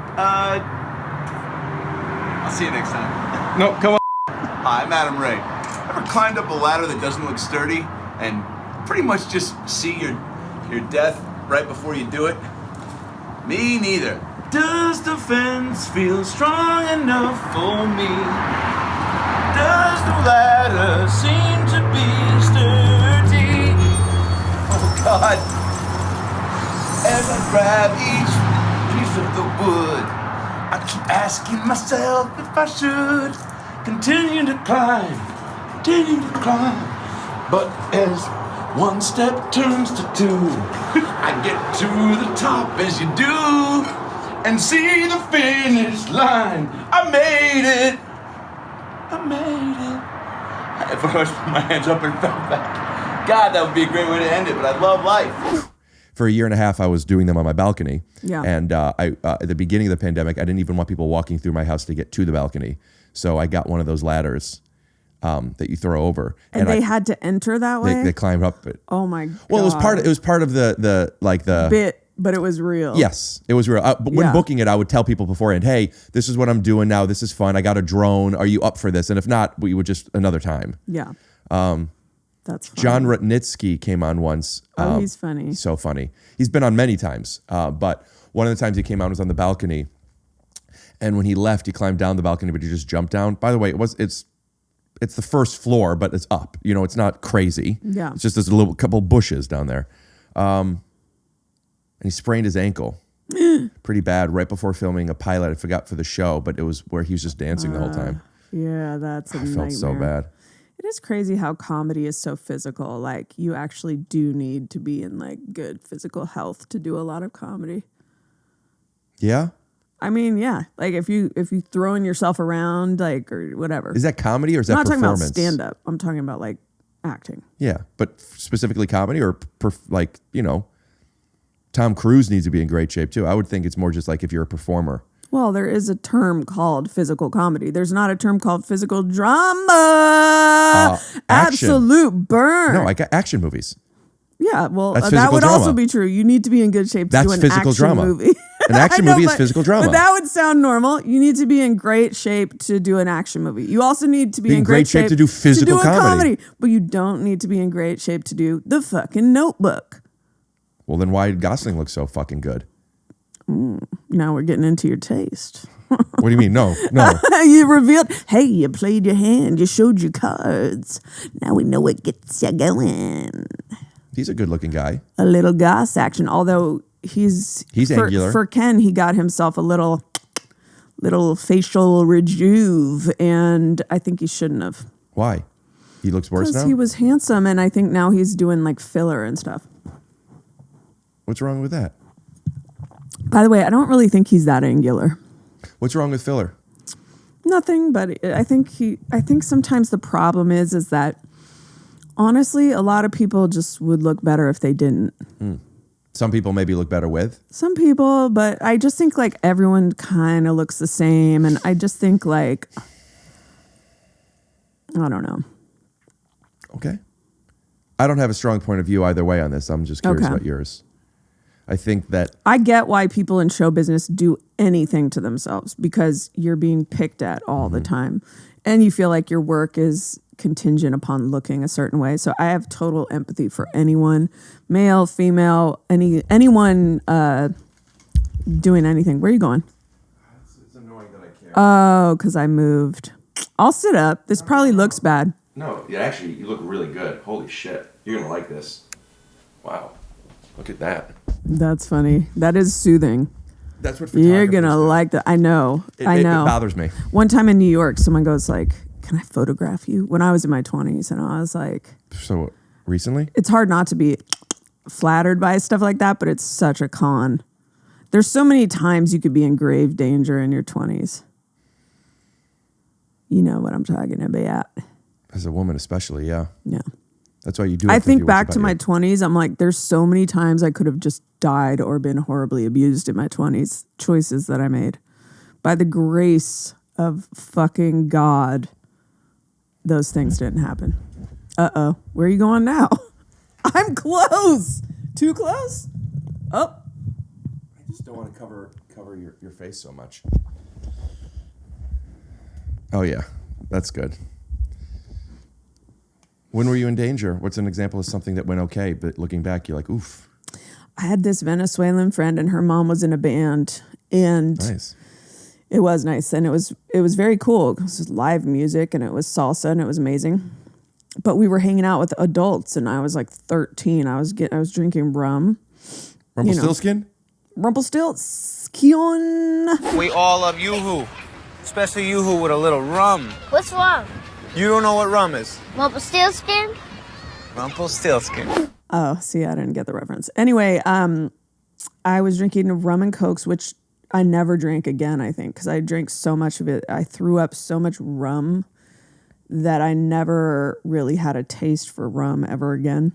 I'll see you next time. No, come on. Hi, I'm Adam Ray. Ever climbed up a ladder that doesn't look sturdy and pretty much just see your death right before you do it? Me neither. Does the fence feel strong enough for me? Does the ladder seem to be sturdy? Oh God. As I grab each piece of the wood, I keep asking myself if I should continue to climb. But as one step turns to two, I get to the top as you do and see the finish line. I made it. I first put my hands up and fell back. God, that would be a great way to end it, but I love life. For a year and a half, I was doing them on my balcony. Yeah. And at the beginning of the pandemic, I didn't even want people walking through my house to get to the balcony. So I got one of those ladders that you throw over. And they had to enter that way? They climbed up it. Oh my God. Well, it was part of the bit, but it was real. Yes, it was real. But when booking it, I would tell people beforehand, hey, this is what I'm doing now. This is fun. I got a drone. Are you up for this? And if not, we would just another time. Yeah. That's funny. John Rutnitsky came on once. Oh, he's funny. He's so funny. He's been on many times. But one of the times he came on was on the balcony. And when he left, he climbed down the balcony, but he just jumped down. By the way, it's the first floor, but it's up. You know, it's not crazy. Yeah. It's just there's a little couple bushes down there. And he sprained his ankle pretty bad right before filming a pilot. I forgot for the show, but it was where he was just dancing the whole time. Yeah, that's a I nightmare. felt so bad. It is crazy how comedy is so physical. Like you actually do need to be in like good physical health to do a lot of comedy. Yeah? I mean, yeah. Like if you throwing yourself around like or whatever. Is that comedy or is that I'm not talking about performance? stand up. I'm talking about like acting. Yeah, but specifically comedy or like, you know, Tom Cruise needs to be in great shape too. I would think it's more just like if you're a performer. Well, there is a term called physical comedy. There's not a term called physical drama. Action. Absolute burn. No, I got action movies. Yeah, well, That's that physical would also drama. be true. You need to be in good shape to That's do an physical action drama. movie. An action I know, movie is but- physical drama. But that would sound normal. You need to be in great shape to do an action movie. You also need to be in great shape to do physical a comedy. But you don't need to be in great shape to do the fucking Notebook. Well, then why did Gosling look so fucking good? Now we're getting into your taste. What do you mean? No. You revealed, hey, you played your hand, you showed your cards. Now we know what gets you going. He's a good-looking guy. A little goss action, although he's angular. For Ken, he got himself a little facial rejuve, and I think he shouldn't have. Why? He looks worse Because now? he was handsome, and I think now he's doing like filler and stuff. What's wrong with that? By the way, I don't really think he's that angular. What's wrong with filler? Nothing, but I think sometimes the problem is that honestly, a lot of people just would look better if they didn't. Some people maybe look better with. Some people, but I just think like everyone kind of looks the same, and I just think like I don't know. Okay. I don't have a strong point of view either way on this. I'm just curious Okay. about yours. I think that I get why people in show business do anything to themselves because you're being picked at all the time. And you feel like your work is contingent upon looking a certain way. So I have total empathy for anyone, male, female, anyone doing anything. Where are you going? it's annoying that I can't. Oh, because I moved. I'll sit up. This probably looks bad. No, actually, you look really good. Holy shit. You're going to like this. Wow. Look at that. That's funny. That is soothing. That's what You're photographers going to do. like that. I know. I know. It bothers me. One time in New York, someone goes like, can I photograph you? When I was in my 20s. And I was like, So, recently? it's hard not to be flattered by stuff like that, but it's such a con. There's so many times you could be in grave danger in your 20s. You know what I'm talking about. As a woman especially, yeah. Yeah. That's why you do it. I if think you back about to my you. 20s. I'm like, there's so many times I could have just died or been horribly abused in my 20s. Choices that I made. By the grace of fucking God, those things didn't happen. Uh-oh. Where are you going now? I'm close. Too close? Oh. I just don't want to cover your face so much. Oh, yeah. That's good. When were you in danger? What's an example of something that went okay, but looking back, you're like, oof. I had this Venezuelan friend, and her mom was in a band, and Nice. it was nice, and it was very cool. It was live music, and it was salsa, and it was amazing. But we were hanging out with adults, and I was like 13. I was drinking rum. Rumpelstiltskin? Rumpelstiltskin. We all love Yoo-hoo, especially Yoo-hoo with a little rum. What's wrong? You don't know what rum is? Rumpelstiltskin? Rumpelstiltskin. Oh, see, I didn't get the reference. Anyway, I was drinking rum and cokes, which I never drank again, I think, because I drank so much of it. I threw up so much rum that I never really had a taste for rum ever again.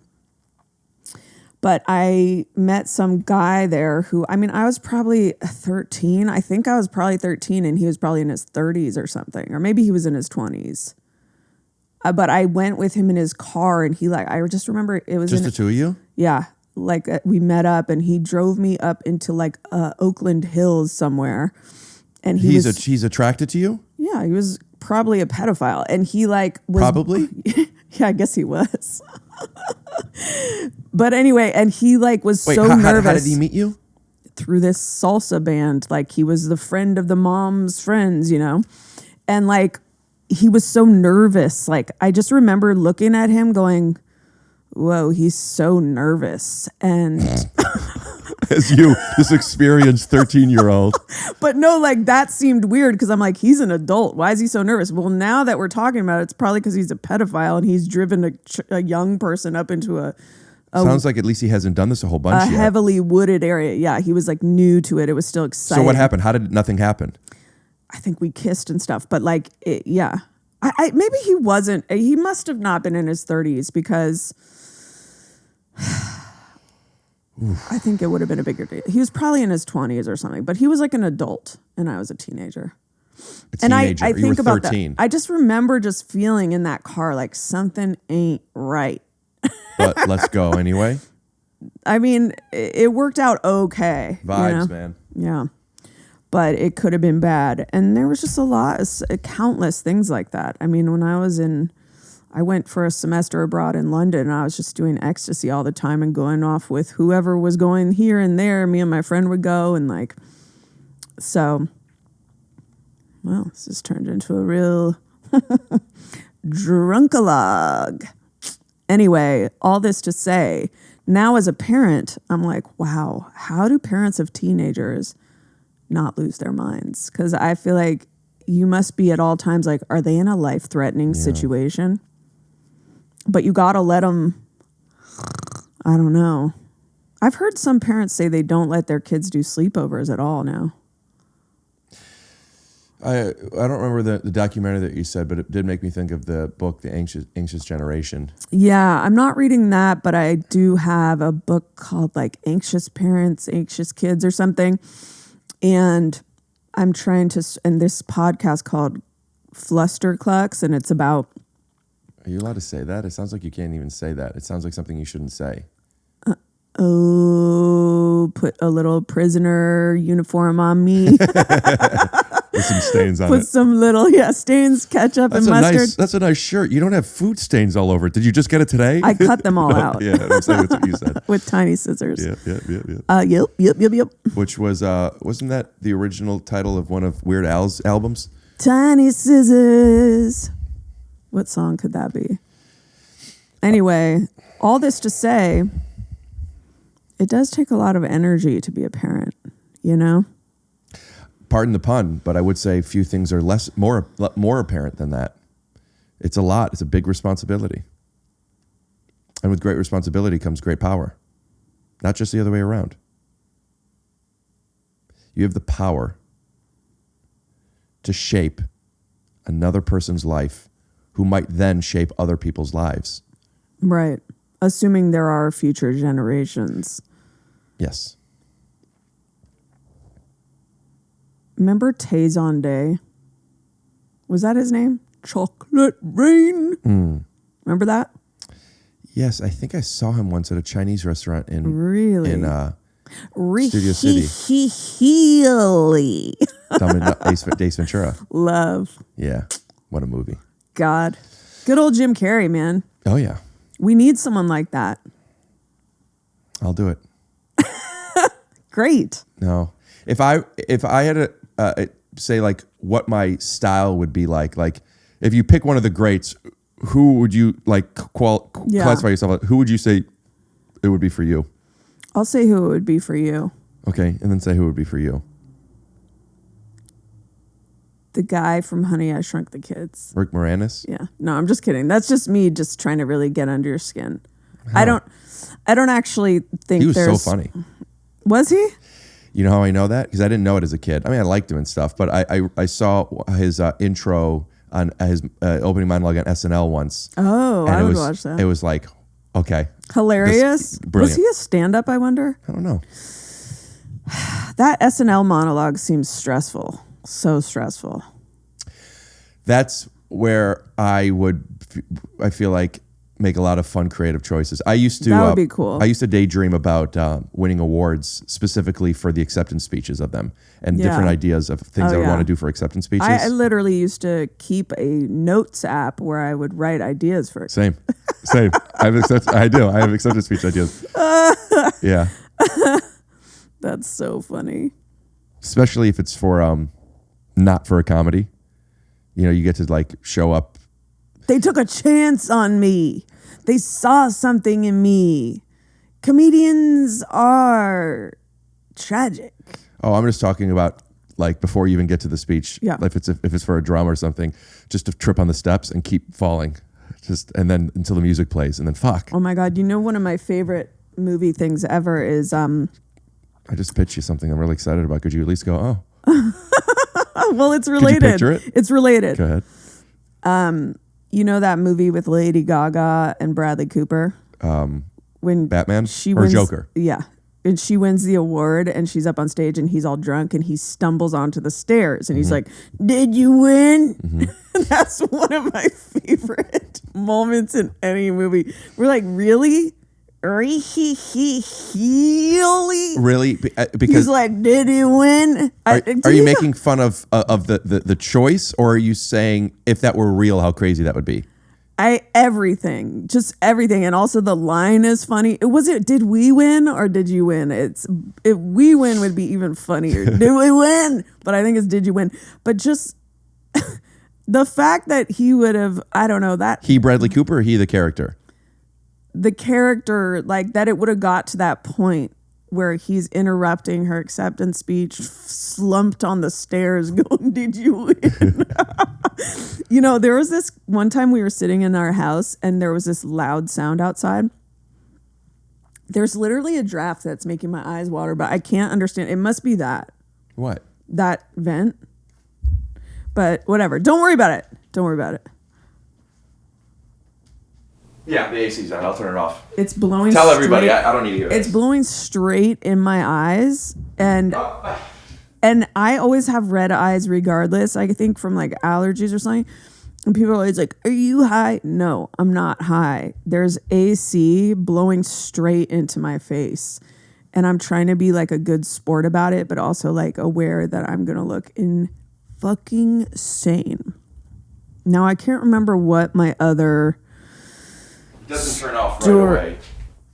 But I met some guy there who, I mean, I was probably 13. I think I was probably 13, and he was probably in his 30s or something, or maybe he was in his 20s. But I went with him in his car, and I just remember it was Just the two of you? Yeah, we met up, and he drove me up into Oakland Hills somewhere, and He's attracted to you? Yeah, he was probably a pedophile, and he was Probably? Yeah, I guess he was. But anyway, and he was Wait, so nervous. how did he meet you? Through this salsa band. He was the friend of the mom's friends, and he was so nervous. I just remember looking at him going, whoa, he's so nervous. And As you, this experienced 13-year-old. but no, that seemed weird because I'm like, he's an adult. Why is he so nervous? Well, now that we're talking about it, it's probably because he's a pedophile and he's driven a young person up into a Sounds like at least he hasn't done this a whole bunch yet. heavily wooded area. Yeah, he was new to it. It was still exciting. So what happened? How did nothing happen? I think we kissed and stuff, but yeah. I maybe he wasn't. He must have not been in his 30s because I think it would have been a bigger deal. He was probably in his 20s or something, but he was an adult and I was a teenager. I You think were about 13. that. I just remember feeling in that car something ain't right. But let's go anyway. I mean, it worked out okay. Vibes, man. Yeah. But it could have been bad. And there was just countless things like that. I mean, when I went for a semester abroad in London, and I was just doing ecstasy all the time and going off with whoever was going here and there. Me and my friend would go, and like, so, well, this has turned into a real drunkalogue. Anyway, all this to say, now as a parent, I'm like, wow, how do parents of teenagers not lose their minds? Because I feel like you must be at all times like, are they in a life-threatening situation? But you got to let them, I don't know. I've heard some parents say they don't let their kids do sleepovers at all now. I don't remember the documentary that you said, but it did make me think of the book, The Anxious Generation. Yeah, I'm not reading that, but I do have a book called like Anxious Parents, Anxious Kids or something. And I'm trying to, and this podcast called Flusterclux, and it's about. Are you allowed to say that? It sounds like you can't even say that. It sounds like something you shouldn't say. Put a little prisoner uniform on me. With some stains on it. Put some little, stains, ketchup, and mustard. That's a nice shirt. You don't have food stains all over it. Did you just get it today? I cut them all out. Yeah, that's what you said. With tiny scissors. Yeah. Yep. Which was, wasn't that the original title of one of Weird Al's albums? Tiny scissors. What song could that be? Anyway, all this to say, it does take a lot of energy to be a parent, you know? Pardon the pun, but I would say few things are more apparent than that. It's a lot. It's a big responsibility. And with great responsibility comes great power. Not just the other way around. You have the power to shape another person's life who might then shape other people's lives. Right. Assuming there are future generations. Yes. Remember Tayson Day? Was that his name? Chocolate Rain. Remember that? Yes, I think I saw him once at a Chinese restaurant in Studio City. Ace Ventura. Love. Yeah. What a movie. God. Good old Jim Carrey, man. Oh, yeah. We need someone like that. I'll do it. Great. No. If I had to say like what my style would be like if you pick one of the greats, who would you like classify yourself? Who would you say it would be for you? I'll say who it would be for you. Okay, and then say who it would be for you. The guy from Honey, I Shrunk the Kids. Rick Moranis? Yeah. No, I'm just kidding. That's just me just trying to really get under your skin. Huh. I don't actually think he was so funny. Was he? You know how I know that? Because I didn't know it as a kid. I mean, I liked him and stuff, but I saw his intro on his opening monologue on SNL once. Oh, I would watch that. It was like, okay. Hilarious. Was he a stand-up, I wonder? I don't know. That SNL monologue seems stressful. So stressful. That's where I feel like make a lot of fun creative choices. I used to that would be cool. I used to daydream about winning awards specifically for the acceptance speeches of them and different ideas of things I would want to do for acceptance speeches. I literally used to keep a notes app where I would write ideas for it. Same. I have acceptance speech ideas. Yeah. That's so funny. Especially if it's for not for a comedy. You know, you get to like show up. They took a chance on me. They saw something in me. Comedians are tragic. Oh, I'm just talking about like before you even get to the speech. Yeah. If it's for a drama or something, just to trip on the steps and keep falling, and then until the music plays, and then fuck. Oh my God! You know, one of my favorite movie things ever is I just pitched you something I'm really excited about. Could you at least go, oh? Well, it's related. Could you picture it? It's related. Go ahead. You know that movie with Lady Gaga and Bradley Cooper? When Batman she or wins, Joker? Yeah. And she wins the award and she's up on stage and he's all drunk and he stumbles onto the stairs and he's like, "Did you win?" That's one of my favorite moments in any movie. We're like, really? really? Because He's like, did he win? are you making fun of the choice, or are you saying if that were real, how crazy that would be? Everything, just everything, and also the line is funny. Did we win or did you win? If we win would be even funnier. Did we win? But I think it's did you win? But just the fact that he would have, I don't know that He Bradley Cooper, or he the character? The character, like that, it would have got to that point where he's interrupting her acceptance speech, slumped on the stairs, going, "Did you win?" You know, there was this one time we were sitting in our house and there was this loud sound outside. There's literally a draft that's making my eyes water, but I can't understand. It must be that vent. But whatever. Don't worry about it. Yeah, the AC's on. I'll turn it off. It's blowing. Tell everybody. I don't need to hear It's this. blowing straight in my eyes, and I always have red eyes regardless. I think from like allergies or something. And people are always like, "Are you high?" No, I'm not high. There's AC blowing straight into my face, and I'm trying to be like a good sport about it, but also like aware that I'm gonna look fucking sane. Now I can't remember what my other. It doesn't turn off right away.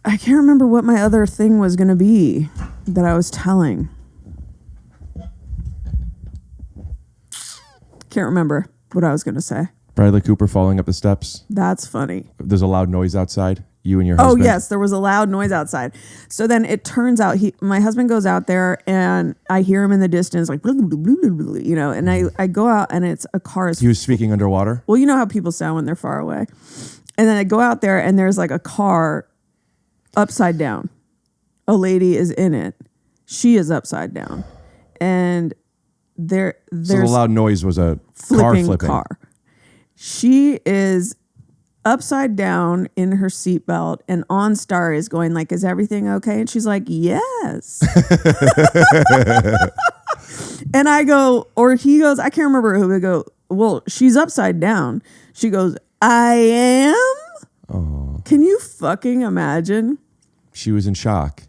I can't remember what my other thing was going to be that I was telling. Can't remember what I was going to say. Bradley Cooper falling up the steps. That's funny. There's a loud noise outside. You and your Oh, husband. yes, there was a loud noise outside. So then it turns out my husband goes out there and I hear him in the distance like, you know, and I go out and it's a car. He was speaking underwater? Well, you know how people sound when they're far away. And then I go out there and there's like a car upside down. A lady is in it. She is upside down. And there's So the loud noise was a flipping car. She is upside down in her seatbelt, and OnStar is going like, "Is everything okay?" And she's like, "Yes." And I go, or he goes, I can't remember who. We go, "Well, she's upside down." She goes, "I am." Oh. Can you fucking imagine? She was in shock.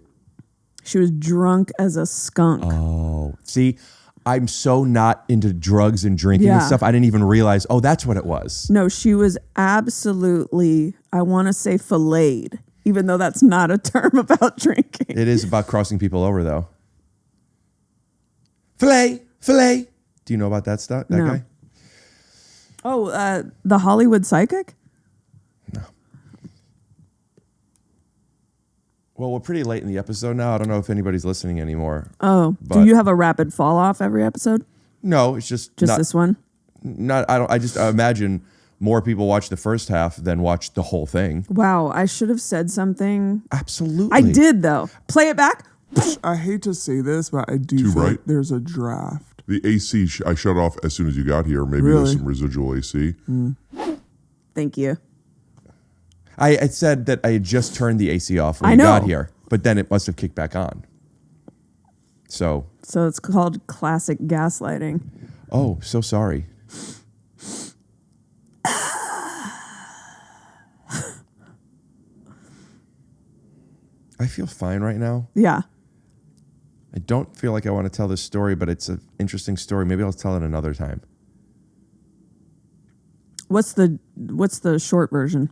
She was drunk as a skunk. Oh, see, I'm so not into drugs and drinking and stuff. I didn't even realize, that's what it was. No, she was absolutely, I want to say filleted, even though that's not a term about drinking. It is about crossing people over, though. Fillet. Do you know about that stuff? That guy? Oh, the Hollywood psychic? No. Well, we're pretty late in the episode now. I don't know if anybody's listening anymore. Oh, do you have a rapid fall off every episode? No, it's just not, this one. I just imagine more people watch the first half than watch the whole thing. Wow, I should have said something. Absolutely, I did though. Play it back. I hate to say this, but I do Too feel right. like there's a draft. The AC, I shut off as soon as you got here. Maybe there's some residual AC. Thank you. I said that I had just turned the AC off when we got here, but then it must have kicked back on. So it's called classic gaslighting. Oh, so sorry. I feel fine right now. Yeah. I don't feel like I want to tell this story, but it's an interesting story. Maybe I'll tell it another time. What's the short version?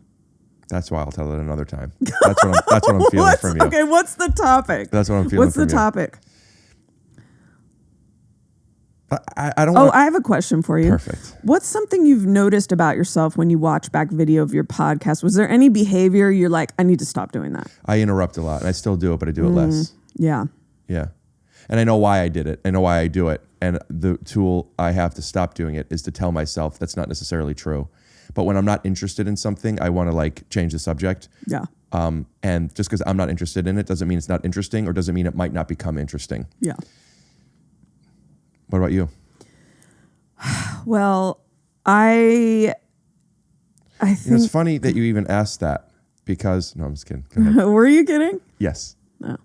That's why I'll tell it another time. That's what I'm feeling from you. Okay, what's the topic? That's what I'm feeling from you. What's the topic? I don't. I have a question for you. Perfect. What's something you've noticed about yourself when you watch back video of your podcast? Was there any behavior you're like, I need to stop doing that? I interrupt a lot, and I still do it, but I do it less. Yeah. Yeah. And I know why I did it. I know why I do it. And the tool I have to stop doing it is to tell myself that's not necessarily true. But when I'm not interested in something, I want to like change the subject. Yeah. And just because I'm not interested in it doesn't mean it's not interesting, or doesn't mean it might not become interesting. Yeah. What about you? Well, I think it's funny that you even asked that because no, I'm just kidding. Go ahead. Were you kidding? Yes. No.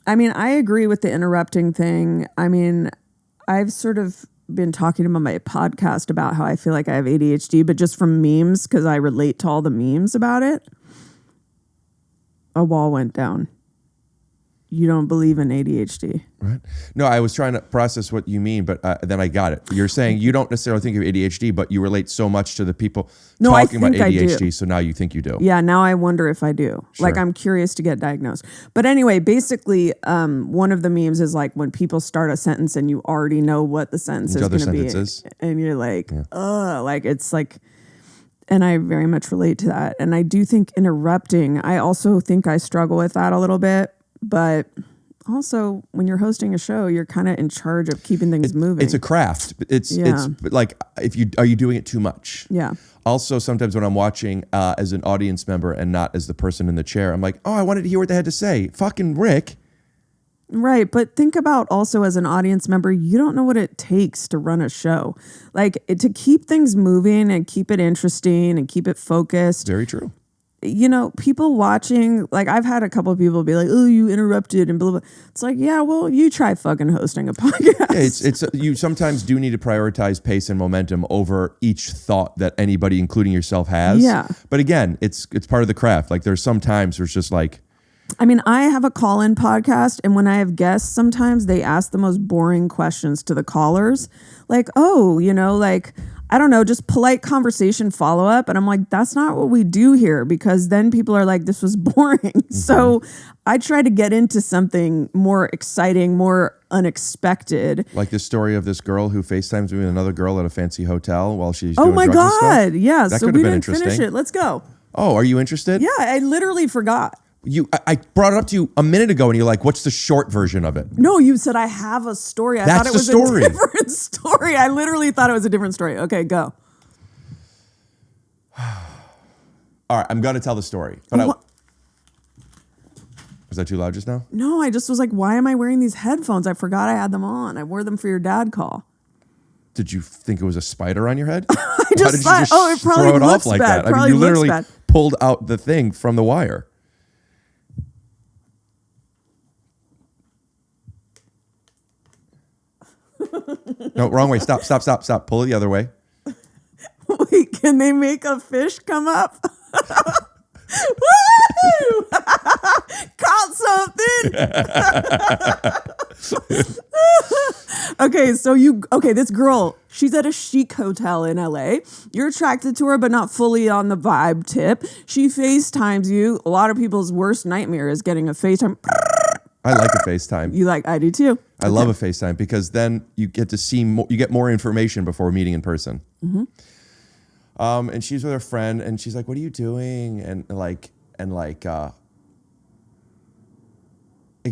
I mean, I agree with the interrupting thing. I mean, I've sort of been talking about my podcast about how I feel like I have ADHD, but just from memes because I relate to all the memes about it. a wall went down. You don't believe in ADHD. Right. No, I was trying to process what you mean, but then I got it. You're saying you don't necessarily think of ADHD, but you relate so much to the people talking about ADHD, so now you think you do. Yeah, now I wonder if I do. Sure. Like, I'm curious to get diagnosed. But anyway, basically, one of the memes is like when people start a sentence and you already know what the sentence is going to be. And you're like, like it's like, and I very much relate to that. And I do think interrupting, I also think I struggle with that a little bit. But also, when you're hosting a show, you're kind of in charge of keeping things moving. It's a craft. It's like are you doing it too much? Yeah. Also, sometimes when I'm watching as an audience member and not as the person in the chair, I'm like, oh, I wanted to hear what they had to say. Fucking Rick. Right. But think about also as an audience member, you don't know what it takes to run a show. Like to keep things moving and keep it interesting and keep it focused. Very true. You know, people watching, like I've had a couple of people be like, oh, you interrupted and blah, blah. It's like, yeah, well, you try fucking hosting a podcast. Yeah, it's you sometimes do need to prioritize pace and momentum over each thought that anybody, including yourself, has. Yeah. But again, it's part of the craft. Like there's some times where it's just like, I mean, I have a call-in podcast, and when I have guests, sometimes they ask the most boring questions to the callers. Like, oh, you know, like, I don't know, just polite conversation follow-up. And I'm like, that's not what we do here, because then people are like, this was boring. Mm-hmm. So I try to get into something more exciting, more unexpected. Like the story of this girl who FaceTimes with another girl at a fancy hotel while she's oh doing my drugs and God. stuff. Yeah. That So could we have been didn't finish it. Let's go. Oh, are you interested? Yeah, I literally forgot. I brought it up to you a minute ago, and you're like, "What's the short version of it?" No, you said I have a story. I thought it was a different story. I literally thought it was a different story. Okay, go. All right, I'm going to tell the story. But was that too loud just now? No, I just was like, why am I wearing these headphones? I forgot I had them on. I wore them for your dad call. Did you think it was a spider on your head? I just thought, oh, it probably throw it looks off like bad. that? I mean, you literally pulled out the thing from the wire. No, wrong way. Stop. Pull it the other way. Wait, can they make a fish come up? Woo! Caught something. Okay, so this girl, she's at a chic hotel in LA. You're attracted to her, but not fully on the vibe tip. She FaceTimes you. A lot of people's worst nightmare is getting a FaceTime. I like a FaceTime. I do too. I love a FaceTime because then you get to see more, you get more information before meeting in person. Mm-hmm. And she's with her friend, and she's like, "What are you doing?" And it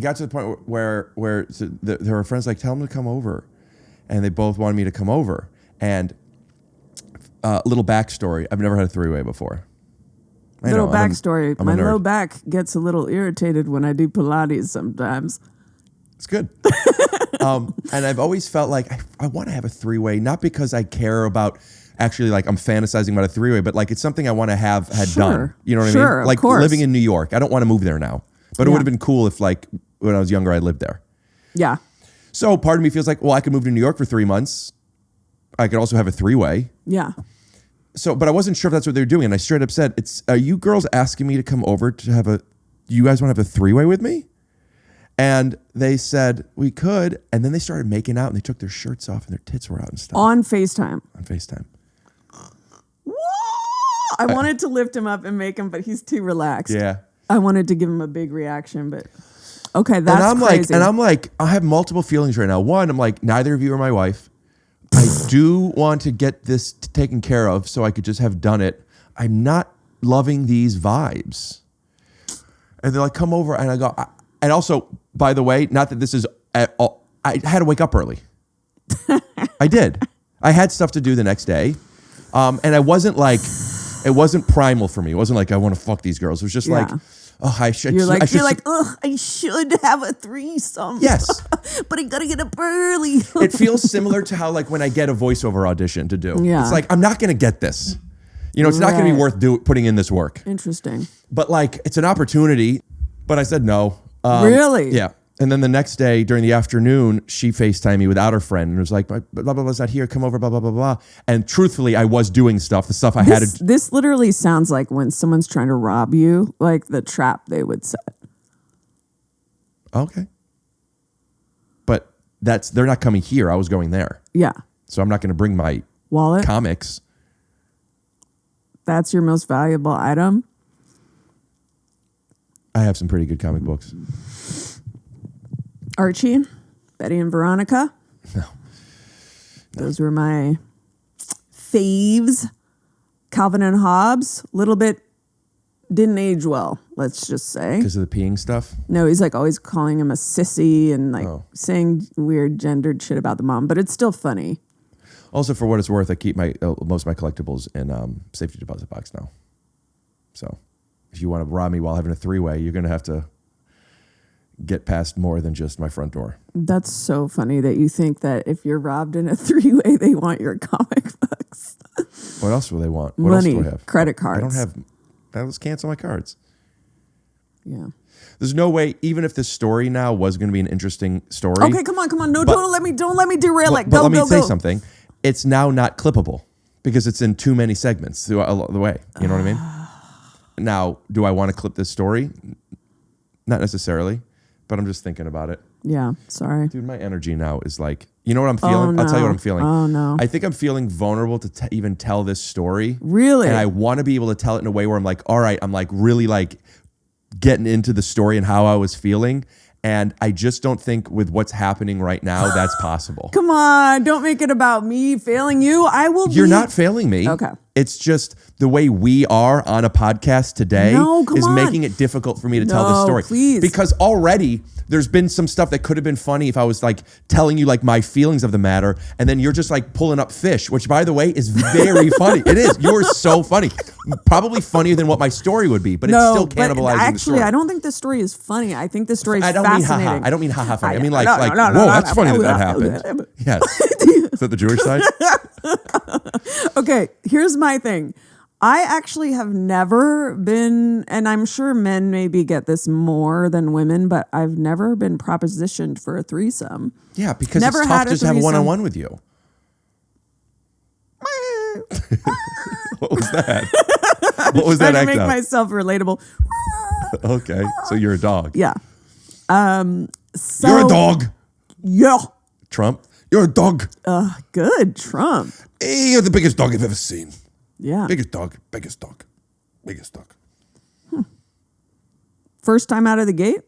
got to the point where her friends like, "Tell them to come over," and they both wanted me to come over. And little backstory: I've never had a three-way before. Little backstory: my low back gets a little irritated when I do Pilates sometimes. It's good. And I've always felt like I want to have a three-way, not because I care about actually like I'm fantasizing about a three-way, but like it's something I want to have done. You know what I mean? Like living in New York. I don't want to move there now, but it would have been cool if like when I was younger, I lived there. Yeah. So part of me feels like, well, I could move to New York for 3 months. I could also have a three-way. Yeah. So, but I wasn't sure if that's what they were doing. And I straight up said, are you girls asking me to come over to have you guys want to have a three-way with me? And they said, we could. And then they started making out and they took their shirts off and their tits were out and stuff. On FaceTime. On FaceTime. I wanted to lift him up and make him, but he's too relaxed. Yeah. I wanted to give him a big reaction, but okay, that's crazy. I'm like, I have multiple feelings right now. One, I'm like, neither of you are my wife. I do want to get this taken care of so I could just have done it. I'm not loving these vibes. And they're like, come over. And I go, and also, by the way, not that this is at all, I had to wake up early. I did. I had stuff to do the next day. And I wasn't like, it wasn't primal for me. It wasn't like, I want to fuck these girls. It was just like, oh, I should. You're like, I should have a threesome. Yes. But I got to get up early. It feels similar to how like when I get a voiceover audition to do. Yeah. It's like, I'm not going to get this. You know, it's not going to be worth putting in this work. Interesting. But like, it's an opportunity. But I said no. Really? Yeah. And then the next day during the afternoon, she FaceTimed me without her friend and was like, blah, blah, blah's not here. Come over, blah, blah, blah, blah. And truthfully, I was doing stuff, the stuff I had to. This literally sounds like when someone's trying to rob you, like the trap they would set. Okay. But they're not coming here. I was going there. Yeah. So I'm not going to bring my wallet, comics. That's your most valuable item? I have some pretty good comic books. Archie, Betty and Veronica. No. Those were my faves. Calvin and Hobbes, little bit didn't age well, let's just say. Because of the peeing stuff? No, he's like always calling him a sissy and like saying weird gendered shit about the mom, but it's still funny. Also, for what it's worth, I keep my most of my collectibles in safety deposit box now. So if you want to rob me while having a three-way, you're going to have to get past more than just my front door. That's so funny that you think that if you're robbed in a three-way, they want your comic books. What else will they want? What Money, else do I have? credit cards. I don't have. Let's cancel my cards. Yeah. There's no way, even if this story now was going to be an interesting story. Okay, come on. No, don't let me derail it. But Go, let me go, say go. something. It's now not clippable because it's in too many segments throughout the way. You know what I mean? Now, do I want to clip this story? Not necessarily, but I'm just thinking about it. Yeah, sorry. Dude, my energy now is like, you know what I'm feeling? Oh, no. I'll tell you what I'm feeling. Oh, no. I think I'm feeling vulnerable to even tell this story. Really? And I want to be able to tell it in a way where I'm like, all right, I'm like really like getting into the story and how I was feeling. And I just don't think with what's happening right now, that's possible. Come on, don't make it about me failing you. I will You're not failing me. Okay. It's just the way we are on a podcast today is making it difficult for me to tell this story. Please. Because already there's been some stuff that could have been funny if I was like telling you like my feelings of the matter, and then you're just like pulling up fish, which by the way is very funny. It is. You're so funny. Probably funnier than what my story would be, but it's still cannibalizing the story. Actually, I don't think this story is funny. I think this story is fascinating. I don't mean haha funny. I mean like, no, whoa, that's funny that happened. Yes. Is that the Jewish side? Okay, here's my thing. I actually have never been, and I'm sure men maybe get this more than women, but I've never been propositioned for a threesome. Yeah, because Never it's had tough a just to have threesome. one-on-one with you. What was that? What was that Trying act to make out? myself relatable. Okay, so you're a dog. Yeah. So, You're a dog. Yeah. Trump, you're a dog. Good, Trump. Hey, you're the biggest dog I've ever seen. Yeah. Biggest dog, biggest dog, biggest dog. First time out of the gate?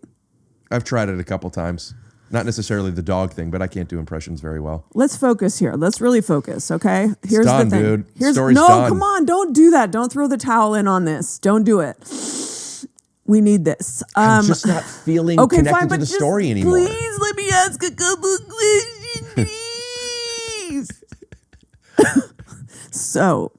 I've tried it a couple times. Not necessarily the dog thing, but I can't do impressions very well. Let's focus here. Let's really focus, okay? Here's done, the thing. dude. Story's done. Come on, don't do that. Don't throw the towel in on this. Don't do it. We need this. I'm just not feeling connected to the story anymore. Please let me ask a couple questions, please. So,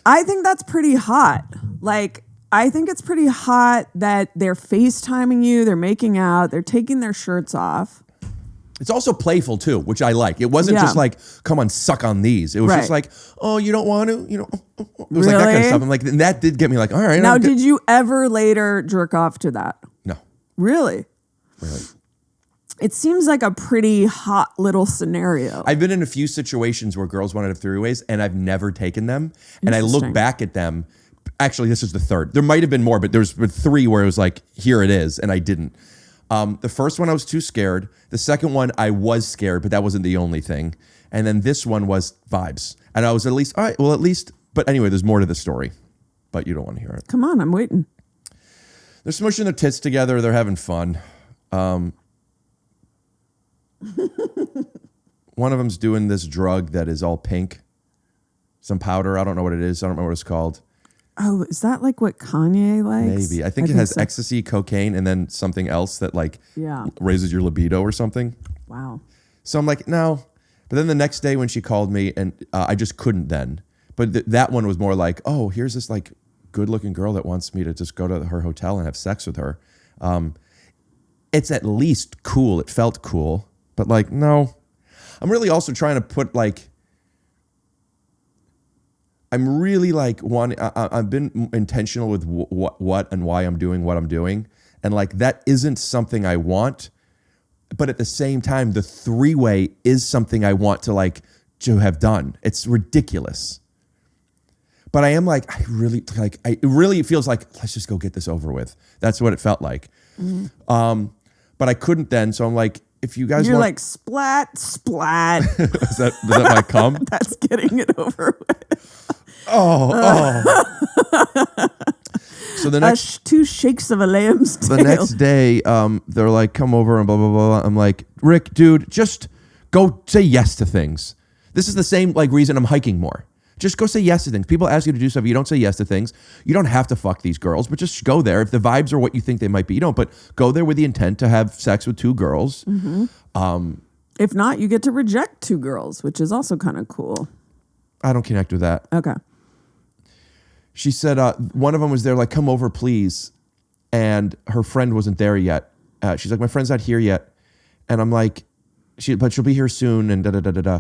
I think that's pretty hot. Like, I think it's pretty hot that they're FaceTiming you, they're making out, they're taking their shirts off. It's also playful too, which I like. It wasn't just like, come on, suck on these. It was just like, oh, you don't want to, you know. It was like that kind of stuff. I'm like, and that did get me like, all right. Now, did you ever later jerk off to that? No. Really? Really. It seems like a pretty hot little scenario. I've been in a few situations where girls wanted to have three-ways and I've never taken them. And I look back at them. Actually, this is the third. There might have been more, but there's three where it was like, here it is. And I didn't. The first one, I was too scared. The second one, I was scared, but that wasn't the only thing. And then this one was vibes. And I was at least, all right, well, at least. But anyway, there's more to the story. But you don't want to hear it. Come on, I'm waiting. They're smushing their tits together. They're having fun. One of them's doing this drug that is all pink. Some powder. I don't know what it is. I don't remember what it's called. Oh, is that like what Kanye likes? Maybe. I think it has ecstasy, cocaine, and then something else that like raises your libido or something. Wow. So I'm like, no. But then the next day when she called me, and I just couldn't then. But that one was more like, oh, here's this like good-looking girl that wants me to just go to her hotel and have sex with her. It's at least cool. It felt cool. But like, no. I'm really also trying to put like, I'm really like I've been intentional with what and why I'm doing what I'm doing. And like, that isn't something I want. But at the same time, the 3-way is something I want to have done. It's ridiculous. But I am like, it really feels like, let's just go get this over with. That's what it felt like. But I couldn't then. So I'm like, if you guys You're want, like, splat, splat. is that my cum? That's getting it over with. So the next 2 shakes of a lamb's tail. The next day, they're like, come over and blah, blah, blah. I'm like, Rick, dude, just go say yes to things. This is the same like reason I'm hiking more. Just go say yes to things. People ask you to do stuff. You don't say yes to things. You don't have to fuck these girls, but just go there. If the vibes are what you think they might be, you don't. But go there with the intent to have sex with 2 girls. If not, you get to reject 2 girls, which is also kind of cool. I don't connect with that. Okay. She said one of them was there like, come over, please. And her friend wasn't there yet. She's like, my friend's not here yet. And I'm like, but she'll be here soon and da-da-da-da-da.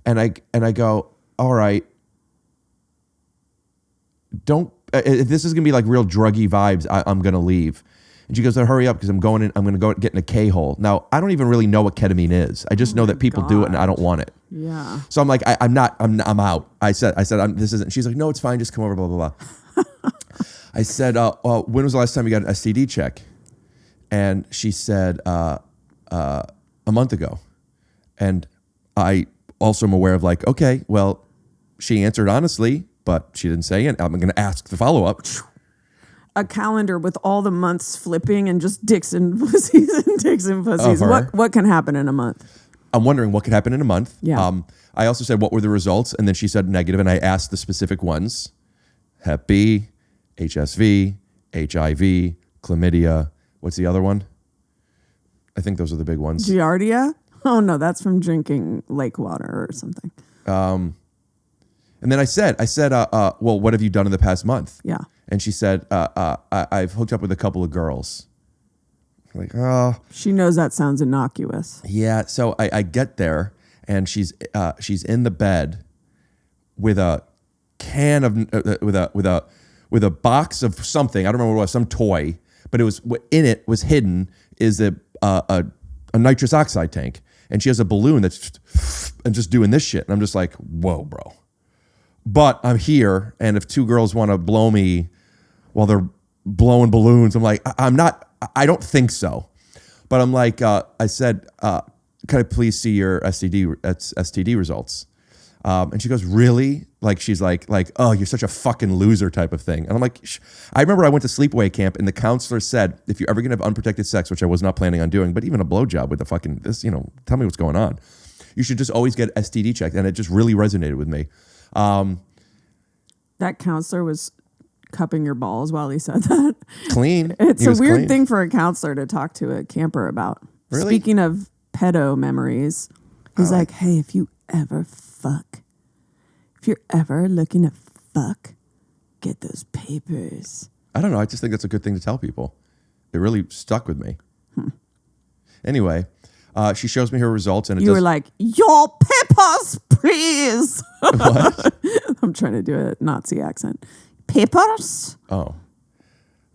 And I go, all right. Don't, if this is going to be like real druggy vibes, I'm going to leave. And she goes, hurry up because I'm going to go get in a K-hole. Now, I don't even really know what ketamine is. I just know that people do it and I don't want it. Yeah. So I'm like, I'm out. I said, this isn't. She's like, no, it's fine. Just come over, blah, blah, blah. I said, when was the last time you got an STD check? And she said, a month ago. And I also am aware of like, okay, well, she answered honestly, but she didn't say it. I'm going to ask the follow-up. A calendar with all the months flipping and just dicks and pussies and dicks and pussies. What can happen in a month? I'm wondering what could happen in a month. Yeah. I also said, what were the results? And then she said negative, and I asked the specific ones. Hep B, HSV, HIV, chlamydia. What's the other one? I think those are the big ones. Giardia? Oh, no, that's from drinking lake water or something. And then I said, well, what have you done in the past month? Yeah. And she said, I've hooked up with a couple of girls. Like, oh. She knows that sounds innocuous. Yeah. So I get there and she's in the bed with a can of with a box of something. I don't remember what it was, some toy, but it was in it was hidden is a nitrous oxide tank, and she has a balloon that's and just doing this shit. And I'm just like, whoa, bro. But I'm here, and if 2 girls want to blow me while they're blowing balloons, I'm like, I don't think so. But I'm like, I said, can I please see your STD results? And she goes, really? Like, she's like, oh, you're such a fucking loser type of thing. And I'm like, I remember I went to sleepaway camp and the counselor said, if you're ever going to have unprotected sex, which I was not planning on doing, but even a blowjob with this, tell me what's going on. You should just always get STD checked. And it just really resonated with me. That counselor was cupping your balls while he said that. Clean. It's a weird thing for a counselor to talk to a camper about. Really? Speaking of pedo memories, he's like, hey, if you're ever looking to fuck, get those papers. I don't know. I just think that's a good thing to tell people. It really stuck with me. Anyway, she shows me her results, and you were like, your papers, please. What? I'm trying to do a Nazi accent. Papers? Oh,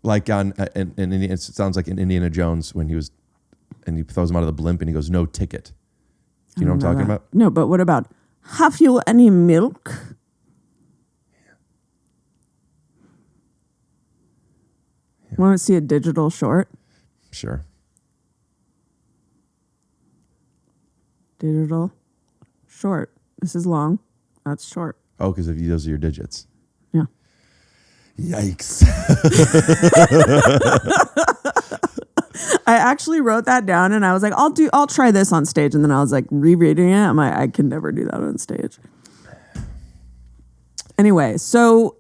like it sounds like in Indiana Jones when he throws him out of the blimp and he goes, no ticket. Do you know what I'm talking about? No, but what about, have you any milk? Yeah. Want to see a digital short? Sure. Digital short. This is long. That's short. Oh, because those are your digits. Yeah. Yikes. I actually wrote that down and I was like, I'll try this on stage. And then I was like rereading it. I'm like, I can never do that on stage. Anyway, so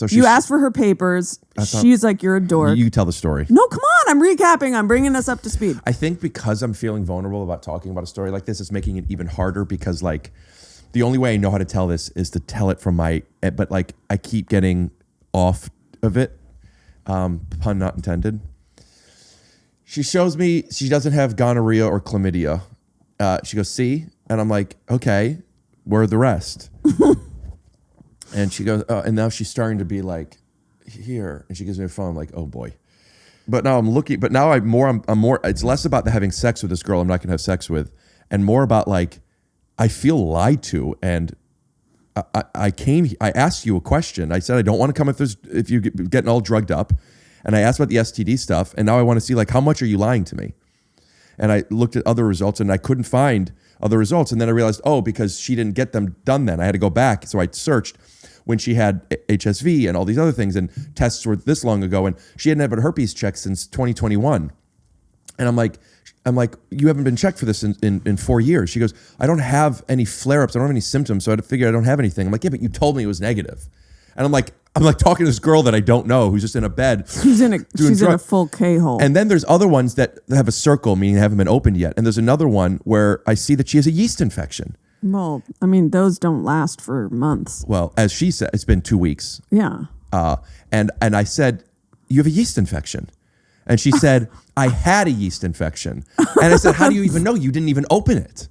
you asked for her papers. She's like, you're a dork. You tell the story. No, come on. I'm recapping. I'm bringing us up to speed. I think because I'm feeling vulnerable about talking about a story like this, it's making it even harder because like the only way I know how to tell this is to tell it from but like I keep getting off of it. Pun not intended. She shows me she doesn't have gonorrhea or chlamydia. She goes, see? And I'm like, okay, where are the rest? And she goes, and now she's starting to be like, here. And she gives me her phone. I'm like, oh boy. But now I'm looking. But now I'm more. It's less about the having sex with this girl I'm not going to have sex with, and more about like I feel lied to. And I asked you a question. I said I don't want to come if you're getting all drugged up, and I asked about the STD stuff. And now I want to see like how much are you lying to me? And I looked at other results and I couldn't find other results. And then I realized, because she didn't get them done then. I had to go back. So I searched when she had HSV and all these other things, and tests were this long ago, and she hadn't had a herpes check since 2021. And I'm like, you haven't been checked for this in 4 years. She goes, I don't have any flare-ups. I don't have any symptoms. So I figured I don't have anything. I'm like, yeah, but you told me it was negative. And I'm like talking to this girl that I don't know who's just in a bed. She's in a full K-hole. And then there's other ones that have a circle, meaning they haven't been opened yet. And there's another one where I see that she has a yeast infection. Well, I mean, those don't last for months. Well, as she said, it's been 2 weeks. Yeah. And I said, you have a yeast infection. And she said, I had a yeast infection. And I said, how do you even know? You didn't even open it.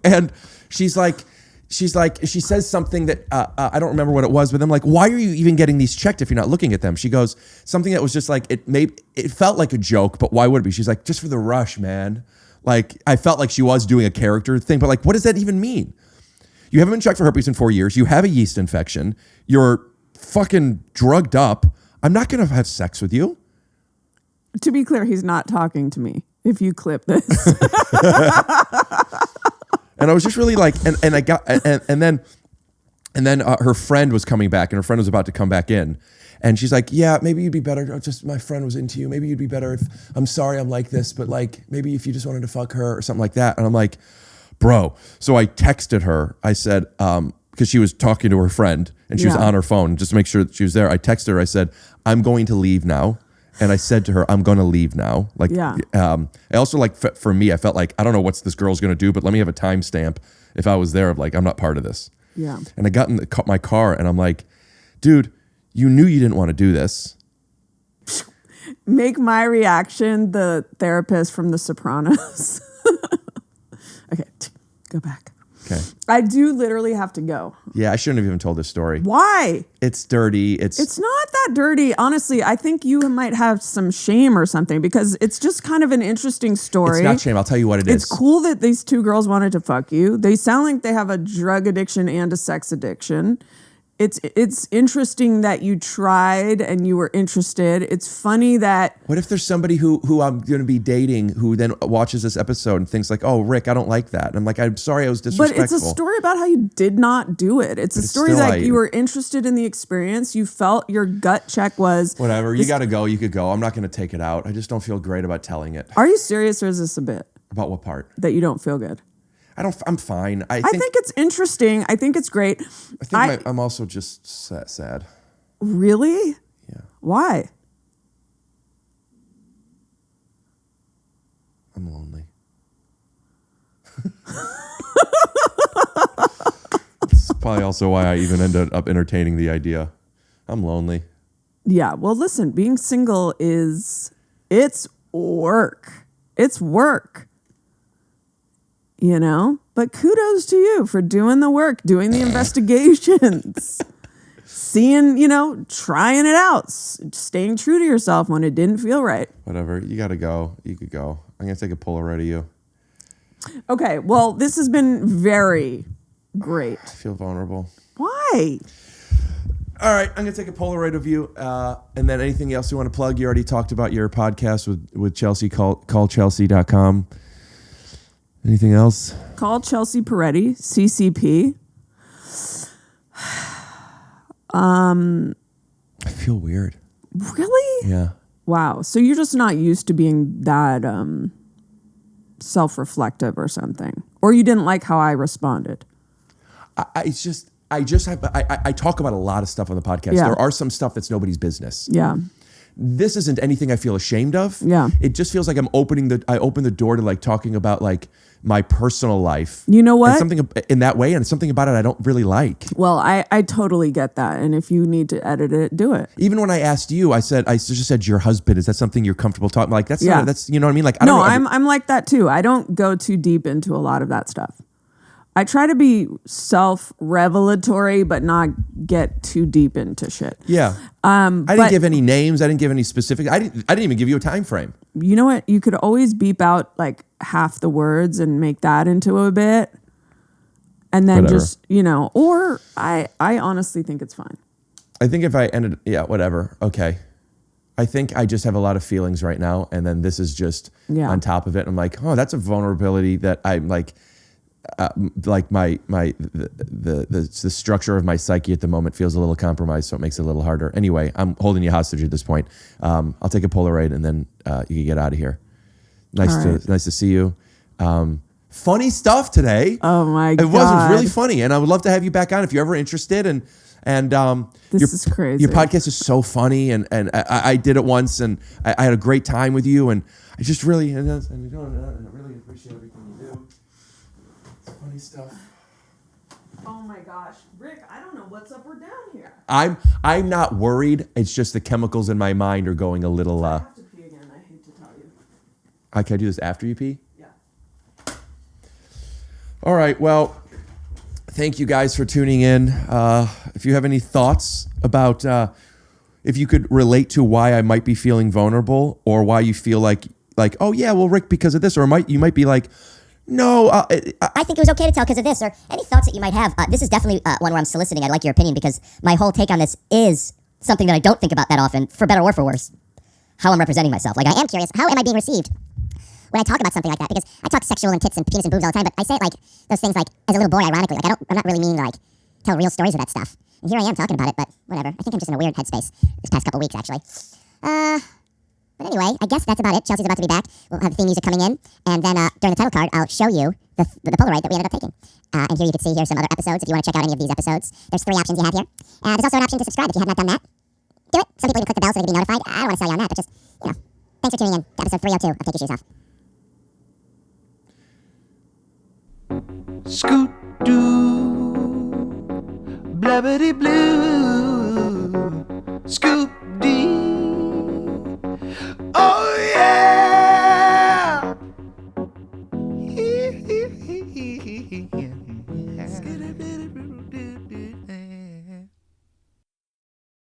And she says something that I don't remember what it was, but I'm like, why are you even getting these checked if you're not looking at them? She goes, something that was just like, it felt like a joke, but why would it be? She's like, just for the rush, man. Like, I felt like she was doing a character thing, but like, what does that even mean? You haven't been checked for herpes in 4 years. You have a yeast infection. You're fucking drugged up. I'm not going to have sex with you. To be clear, he's not talking to me. If you clip this. And I was just really like, and I got, and then her friend was coming back, and her friend was about to come back in. And she's like, yeah, maybe you'd be better. Just my friend was into you. Maybe you'd be better if, I'm sorry I'm like this, but like, maybe if you just wanted to fuck her or something like that. And I'm like, bro. So I texted her. I said, because she was talking to her friend and she was on her phone just to make sure that she was there. I texted her. I said, I'm going to leave now. And I said to her, I'm going to leave now. Like, I also like, for me, I felt like, I don't know what's this girl's going to do, but let me have a timestamp if I was there of like, I'm not part of this. Yeah. And I got in my car and I'm like, dude, you knew you didn't want to do this. Make my reaction the therapist from The Sopranos. Okay, go back. Okay. I do literally have to go. Yeah, I shouldn't have even told this story. Why? It's dirty. It's not that dirty. Honestly, I think you might have some shame or something because it's just kind of an interesting story. It's not shame. I'll tell you what it is. It's cool that these two girls wanted to fuck you. They sound like they have a drug addiction and a sex addiction. It's interesting that you tried and you were interested. It's funny that... What if there's somebody who I'm going to be dating who then watches this episode and thinks like, oh, Rick, I don't like that. And I'm like, I'm sorry I was disrespectful. But it's a story about how you did not do it. It's a story that you were interested in the experience. You felt your gut check was... Whatever. You got to go. You could go. I'm not going to take it out. I just don't feel great about telling it. Are you serious or is this a bit? About what part? That you don't feel good. I'm fine. I think it's interesting. I think it's great. I think I'm also just sad. Really? Yeah. Why? I'm lonely. That's probably also why I even ended up entertaining the idea. I'm lonely. Yeah. Well, listen, being single it's work. It's work. You know, but kudos to you for doing the work, doing the investigations, seeing, trying it out, staying true to yourself when it didn't feel right. Whatever. You got to go. You could go. I'm going to take a Polaroid of you. Okay. Well, this has been very great. I feel vulnerable. Why? All right. I'm going to take a Polaroid of you. And then anything else you want to plug? You already talked about your podcast with Chelsea, callchelsea.com. Anything else? Call Chelsea Peretti, CCP. I feel weird. Really? Yeah. Wow. So you're just not used to being that self-reflective or something, or you didn't like how I responded. I talk about a lot of stuff on the podcast. Yeah. There are some stuff that's nobody's business. Yeah. This isn't anything I feel ashamed of. Yeah. It just feels like I open the door to like talking about like my personal life. You know what? And something in that way, and something about it I don't really like. Well, I totally get that. And if you need to edit it, do it. Even when I asked you, I just said your husband. Is that something you're comfortable talking? Like that's you know what I mean? Like I don't know. I'm like that too. I don't go too deep into a lot of that stuff. I try to be self-revelatory, but not get too deep into shit. Yeah. I didn't give any names. I didn't give any specifics. I didn't even give you a time frame. You know what? You could always beep out like half the words and make that into a bit. And then Whatever. just, you know, or I honestly think it's fine. I think if I ended, yeah, whatever. Okay. I think I just have a lot of feelings right now. And then this is just on top of it. I'm like, oh, that's a vulnerability that I'm like the structure of my psyche at the moment feels a little compromised. So it makes it a little harder. Anyway, I'm holding you hostage at this point. I'll take a Polaroid and then you can get out of here. Nice to see you. Funny stuff today. Oh my God. It was really funny. And I would love to have you back on if you're ever interested. And this is crazy. Your podcast is so funny, and I did it once, and I had a great time with you, and I just really and I really appreciate everything you do. It's funny stuff. Oh my gosh, Rick, I don't know what's up or down here. I'm not worried. It's just the chemicals in my mind are going a little. I have to pee again. I hate to tell you. Can I do this after you pee? Yeah. All right. Well. Thank you guys for tuning in. If you have any thoughts about if you could relate to why I might be feeling vulnerable, or why you feel like oh yeah, well Rick, because of this, or you might be like, no, I think it was okay to tell because of this, or any thoughts that you might have. This is definitely one where I'm soliciting. I'd like your opinion because my whole take on this is something that I don't think about that often, for better or for worse. How I'm representing myself. Like, I am curious, how am I being received when I talk about something like that? Because I talk sexual and tits and penis and boobs all the time, but I say it like those things like as a little boy, ironically. Like I'm not really mean to like tell real stories of that stuff. And here I am talking about it, but whatever. I think I'm just in a weird headspace this past couple weeks, actually. But anyway, I guess that's about it. Chelsea's about to be back. We'll have the theme music coming in, and then during the title card, I'll show you the Polaroid that we ended up taking. And here you can see some other episodes if you want to check out any of these episodes. There's 3 options you have here. There's also an option to subscribe if you have not done that. Do it. Some people even click the bell so they can be notified. I don't want to sell you on that, but just, you know, thanks for tuning in to episode 302 of Take Your Shoes Off. Scoot doo, blabbity blue, scoop